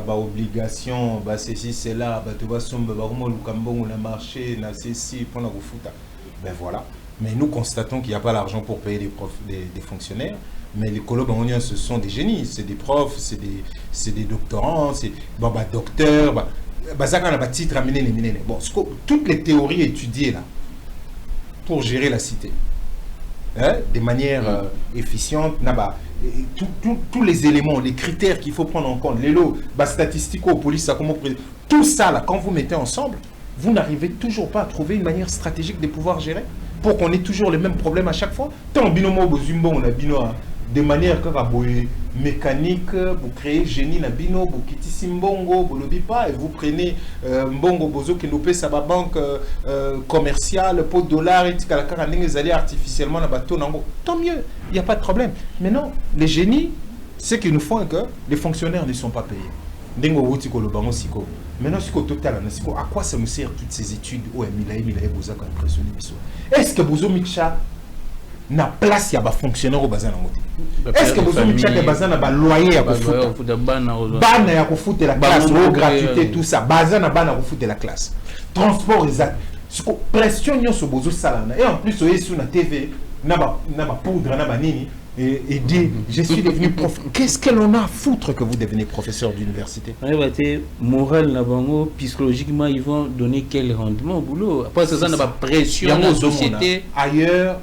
obligation ceci c'est là tu vas somber marché na ceci pour la fouta ben voilà mais nous constatons qu'il n'y a pas l'argent pour payer des profs des fonctionnaires mais les colobaniens ce sont des génies c'est des profs c'est des doctorants c'est docteurs ça quand on a titre amené bon toutes les théories étudiées là pour gérer la cité de manière efficiente tous les éléments, les critères qu'il faut prendre en compte, les lots, statistiques, police, tout ça là, quand vous mettez ensemble, vous n'arrivez toujours pas à trouver une manière stratégique de pouvoir gérer pour qu'on ait toujours les mêmes problèmes à chaque fois. Tant binomo bozumbo on a bino de manière mécanique, vous créez génie na bino, vous quittez mbongo, vous le pas et vous prenez mbongo bozo qui nous paie sa banque commerciale pour dollars et vous allez artificiellement na bateau nango. Tant mieux, il n'y a pas de problème. Mais non, les génies, ce qu'ils nous font est que les fonctionnaires ne sont pas payés. Maintenant, à quoi ça nous sert toutes ces études? Est-ce que Bozo Micha na place ya ba fonctionnaire au bazan ngote est-ce que Bozo Micha ke bazan na ba loyer ya kofuta bana ya kofuta la classe au gratuité tout ça bazan na bana kofuta la classe transport exact pression nyo so Bozo salana et en plus oyesu na TV poudre, nini, et dit je suis devenu prof. Qu'est-ce qu'elle en a à foutre que vous devenez professeur d'université? Moral, psychologiquement, ils vont donner quel rendement au boulot? Après, ça n'a pas pression dans la société. Ailleurs,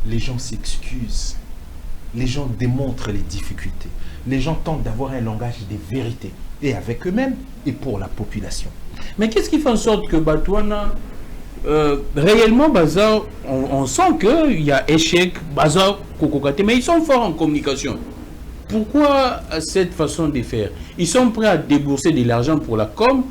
les gens s'excusent. Les gens démontrent les difficultés. Les gens tentent d'avoir un langage des vérités. Et avec eux-mêmes et pour la population. Mais qu'est-ce qui fait en sorte que Batouana, réellement, Bazar, on sent qu'il y a échec, Bazar, Kokokate, mais ils sont forts en communication. Pourquoi cette façon de faire? Ils sont prêts à débourser de l'argent pour la com.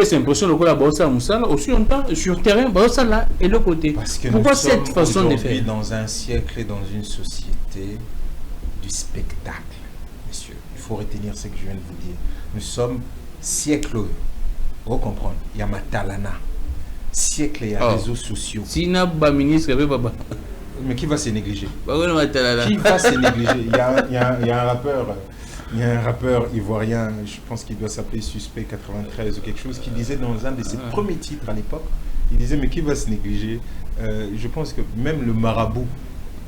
C'est l'impression que la Bossa Moussala, aussi longtemps, sur terrain, Bossa là et le côté. Parce que pourquoi nous sommes cette façon de faire? Dans un siècle et dans une société du spectacle, messieurs. Il faut retenir ce que je viens de vous dire. Nous sommes siècle, vous comprenez, il y a Matalana. Siècle, il y a réseaux sociaux. Si n'a pas ministre, mais qui va se négliger? Qui va se négliger? Il y a un rappeur ivoirien, je pense qu'il doit s'appeler Suspect 93 ou quelque chose, qui disait dans un de ses premiers titres à l'époque, il disait mais qui va se négliger? Je pense que même le marabout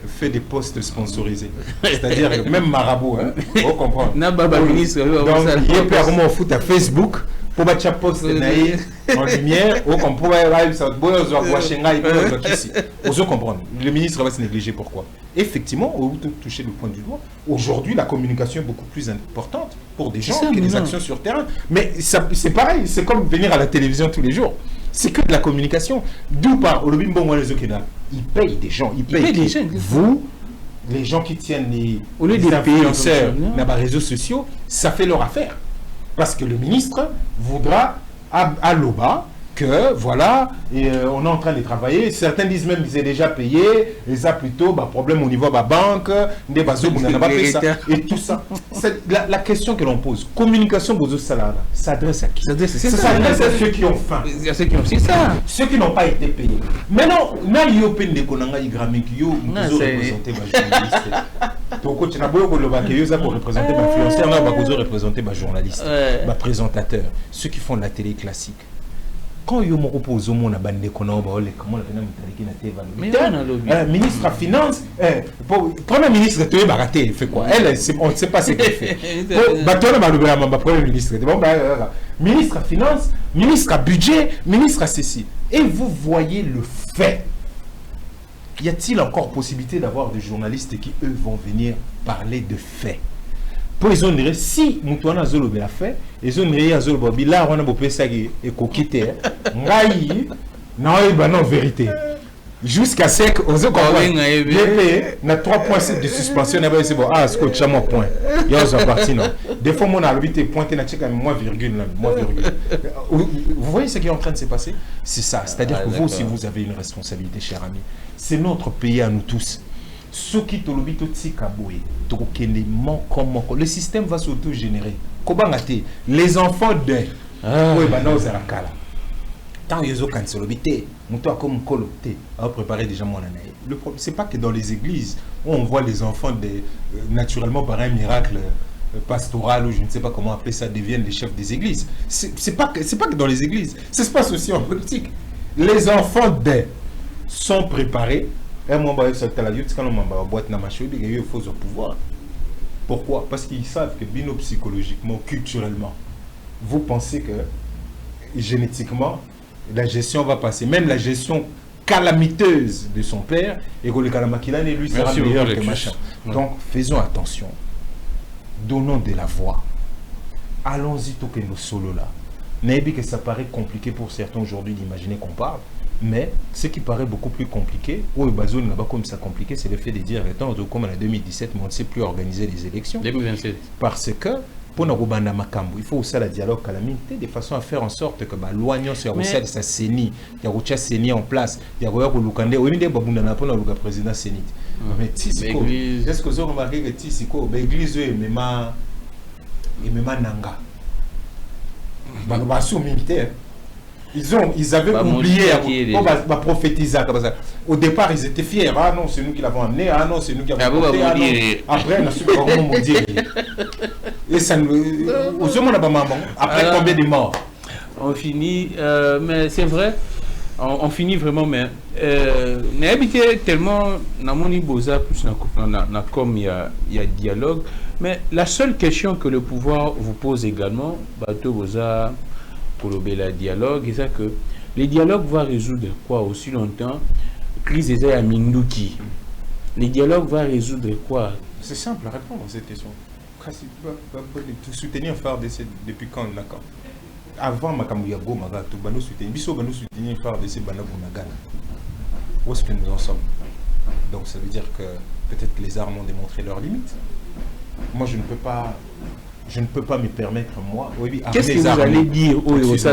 fait des posts sponsorisés. C'est-à-dire que même marabout, hein, on comprend. Donc, il est clairement au foot à Facebook pour battre post en lumière, on comprend. Le ministre va se négliger. Pourquoi? Effectivement, vous touchez le point du doigt. Aujourd'hui, la communication est beaucoup plus importante pour des gens que des actions sur terrain. Mais c'est pareil, c'est comme venir à la télévision tous les jours. C'est que de la communication. D'où par ils payent des gens. Ils payent des gens. Vous, les gens qui tiennent les influenceurs dans les réseaux sociaux, ça fait leur affaire. Parce que le ministre voudra à l'OBA que voilà, et, on est en train de travailler. Certains disent même qu'ils ont déjà payé, et ça plutôt, problème au niveau de la banque, des bateaux, on n'a pas fait ça, et tout ça. La question que l'on pose, communication Bozo Salada, s'adresse à qui? Ça s'adresse à ceux qui ont faim. C'est ça. Ceux qui n'ont pas été payés. Maintenant, il y a des konanga igramik yo représenter ma journaliste. Donc tu n'as pas pour représenter ma influenceur, là va représenter ma journaliste, ma présentateur, ceux qui font de la télé classique. Quand il y a un repos au monde à bande comment on a ministre de Finance, premier ministre de Baraté, il fait quoi? On ne sait pas ce qu'il fait. Premier ministre, ministre de Finance, ministre à budget, ministre à ceci. Et vous voyez le fait. Y a-t-il encore possibilité d'avoir des journalistes qui, eux, vont venir parler de faits? Pour les autres, si Moutouana Zolo l'a fait, les autres, Zolo Bila, on a beau et coquiter, non, vérité. Jusqu'à ce que, aux autres, on a 3,7 de suspension, c'est bon, ce que tu as mon point. Il y a un parti, non. Des fois, mon arbitre est pointé, moins virgule. Vous voyez ce qui est en train de se passer? C'est ça. C'est-à-dire que vous aussi, vous avez une responsabilité, cher ami. C'est notre pays à nous tous. Ce qui le système va s'auto-générer. Les enfants de tant ils ont préparé déjà mon année. Le problème, c'est pas que dans les églises, on voit les enfants naturellement par un miracle pastoral ou je ne sais pas comment appeler ça, deviennent les chefs des églises. C'est pas que dans les églises. Ça se passe aussi en politique. Les enfants sont préparés. Il faut au pouvoir. Pourquoi? Parce qu'ils savent que psychologiquement, culturellement, vous pensez que génétiquement, la gestion va passer. Même la gestion calamiteuse de son père, et que le Kalamakilane, lui, sera meilleur que machin. Donc, faisons attention. Donnons de la voix. Allons-y tout que nos solos là. Maybe que ça paraît compliqué pour certains aujourd'hui d'imaginer qu'on parle. Mais ce qui paraît beaucoup plus compliqué, ou Bazoul n'a pas comme ça compliqué, c'est le fait de dire, attends, comme en 2017, mais on ne sait plus organiser les élections. 2027. Parce que, pour nous il faut aussi le dialogue calamité, de façon à faire en sorte que l'oignon soit ça CENI, il y a CENI en place, il y a Lukande, on est pour le président CENI. Mais Tissiko, est-ce que vous avez remarqué que Tissiko, l'église est même Nanga. Militaire. Ils avaient oublié à prophétiser. Au départ, ils étaient fiers. Ah non, c'est nous qui l'avons amené. Ah non, c'est nous qui avons porté. Ah non. Après, on a su comment on dit. Et ça nous... Après, combien de morts? On finit. Mais c'est vrai. on finit vraiment, mais n'habité tellement dans mon ibosa plus comme il y a dialogue, mais la seule question que le pouvoir vous pose également, bateau boza pour le dialogue, c'est ça que les dialogues vont résoudre quoi aussi longtemps? Crise des à Minduki. Les dialogues vont résoudre quoi? C'est simple à répondre à cette question. Soutenir FARDC depuis quand on a quand? Avant Makamuyago Magato, Bano soutenir, Bisso Bano soutenir FARDC Banabunagana. Où est-ce que nous en sommes? Donc ça veut dire que peut-être que les armes ont démontré leurs limites. Moi je ne peux pas me permettre, moi. Oui, qu'est-ce que vous allez dire c'est ça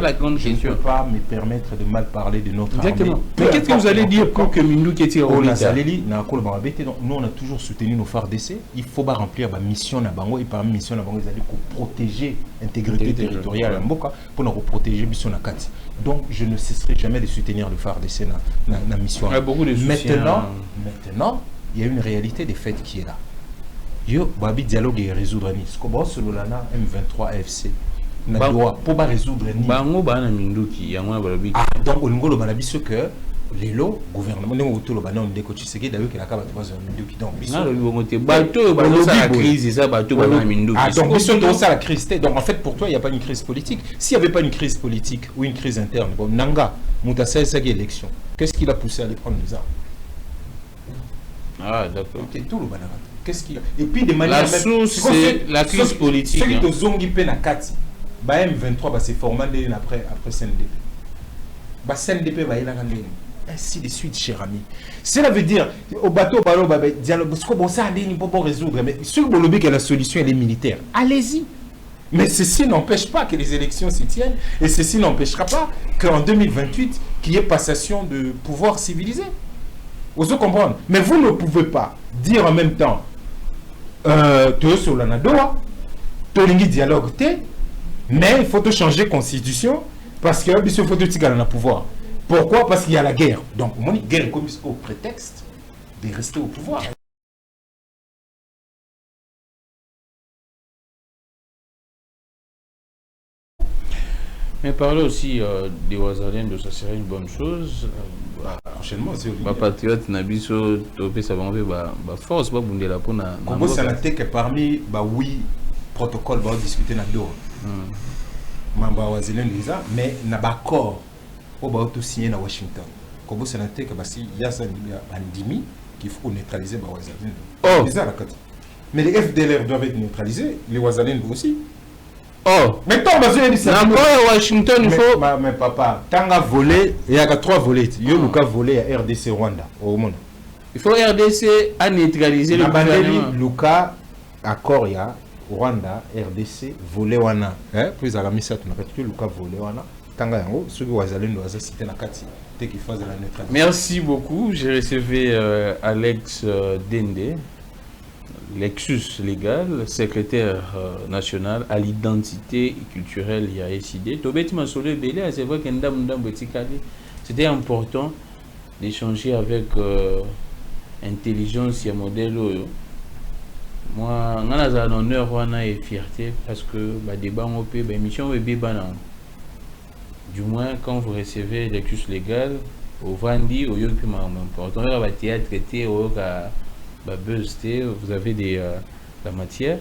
la grande question. Je ne peux pas me permettre de mal parler de notre exactement. Armée. Mais qu'est-ce que vous allez dire pour que Mindou qui était au État? Nous, on a toujours soutenu nos FARDC. Il faut pas remplir ma mission na bango et parmi mission na bango ils allaient protéger l'intégrité territoriale de Mboka pour nous protéger mission na kati. Donc je ne cesserai jamais de soutenir le FARDC na mission. Maintenant, il y a une réalité des faits qui est là. Yo, babi dialogue et résoudre ni. Ce que bon solana M23 AFC. Na doit pour pas résoudre ni. Bango bana Minduki, ya mwa balabi. Donc au ngolo balabi ce que les lots gouvernement nous tout le bana on déco Tshisekedi d'ailleurs que la caba tu Minduki donc biso. Na le bongote bateau balobi la crise ça bateau bana Minduki. Donc biso dans ça la crise. Donc en fait pour toi il y a pas une crise politique. S'il y avait pas une crise politique ou une crise interne, bon Nanga Moutassa ça élection. Qu'est-ce qui l'a poussé à aller prendre les armes? Ah d'accord. OK, tout le bana. Qu'est-ce qu'il y a? Et puis de manière la source c'est la crise politique. Ceux qui zongi pe na kati. Ba M23 ba se formé après CNDP. Ba CNDP ba ila ngandeni. Ainsi de suite cher ami. Cela veut dire au bateau balo ba dialogue parce que bon ça ndeni pour résoudre mais sur bolobi que la solution elle est militaire. Allez-y. Mais ceci n'empêche pas que les élections s'y tiennent et ceci n'empêchera pas qu'en 2028 qu'il y ait passation de pouvoir civilisé. Vous comprenez? Mais vous ne pouvez pas dire en même temps tout sur la Nadoa, tout le dialogue, mais il faut changer la constitution parce qu'il faut tout le pouvoir. Pourquoi? Parce qu'il y a la guerre. Donc, on dit guerre comme au prétexte de rester au pouvoir. Mais parler aussi des Ouazaliens, ça serait une bonne chose. Prochainement, c'est les patriotes Nabiso, Topé, ça va enlever force, pas bounder la peau. Comment ça n'a été que parmi oui protocole va discuter dans le dos. Mamba Ouazalien déjà, mais n'a pas accord au bas tout signé à Washington. Comment ça n'a été que si il y a ça Andimi qu'il faut neutraliser Ouazalien. Oh, c'est ça la côte. Mais les FDLR doivent être neutralisés, les Ouazaliens aussi. Oh, mais tant besoin de ça. À Washington, il faut. Mais papa, tant qu'à voler, il y a 3 volets. Il y a le volé à RDC Rwanda au monde. Il faut RDC à neutraliser le gouvernement. Luka accord ya Rwanda RDC volé wana. Puis à la mission tu n'as pas que Luka volé wana. Tanga yango ceux qui wazalendo doivent citer na kati dès qu'il fasse de la neutralité. Merci beaucoup. J'ai recevé Alex Dende. Lexus Légal, secrétaire national à l'identité culturelle et à SID. C'est vrai que c'était important d'échanger avec intelligence et modèle. Moi, j'ai un honneur et fierté parce que le débat émission du moins quand vous recevez Lexus Légal, au Vandi, au Yopi, important, il y a théâtre traité au vous avez la matière.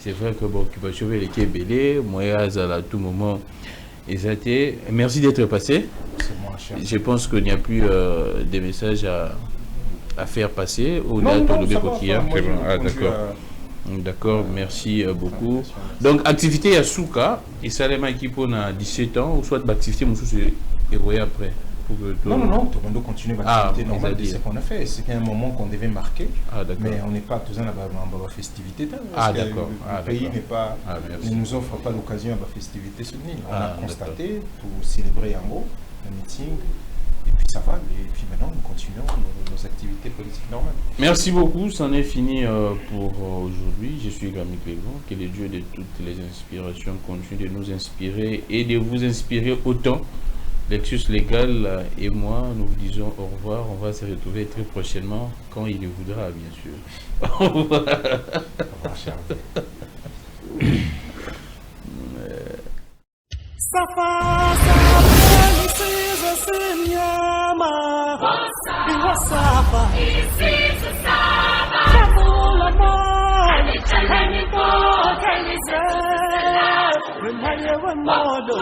C'est vrai que l'occupation est belé, moi à tout moment. Merci d'être passé. Je pense qu'il n'y a plus de messages à faire passer au-delà de Bekokia. D'accord, merci beaucoup. Donc, activité à Souka, et Salema qui a 17 ans, ou soit l'activité, et après. Non, tout le monde continue l'activité normale de ce qu'on a fait. C'était un moment qu'on devait marquer, mais on n'est pas tous en la festivité. D'accord. Le pays ne nous offre pas l'occasion de la festivité soutenue. On a constaté pour célébrer en gros le meeting, et puis ça va. Et puis maintenant, nous continuons nos activités politiques normales. Merci beaucoup. C'en est fini pour aujourd'hui. Je suis Gami Clégon. Que le Dieu de toutes les inspirations continue de nous inspirer et de vous inspirer autant. Lexus Légal et moi, nous vous disons au revoir. On va se retrouver très prochainement quand il le voudra, bien sûr. Au revoir. Au revoir, cher. Safa, Saba. Chamula Mol, Chaniko, Chanisa, Remaya Modo.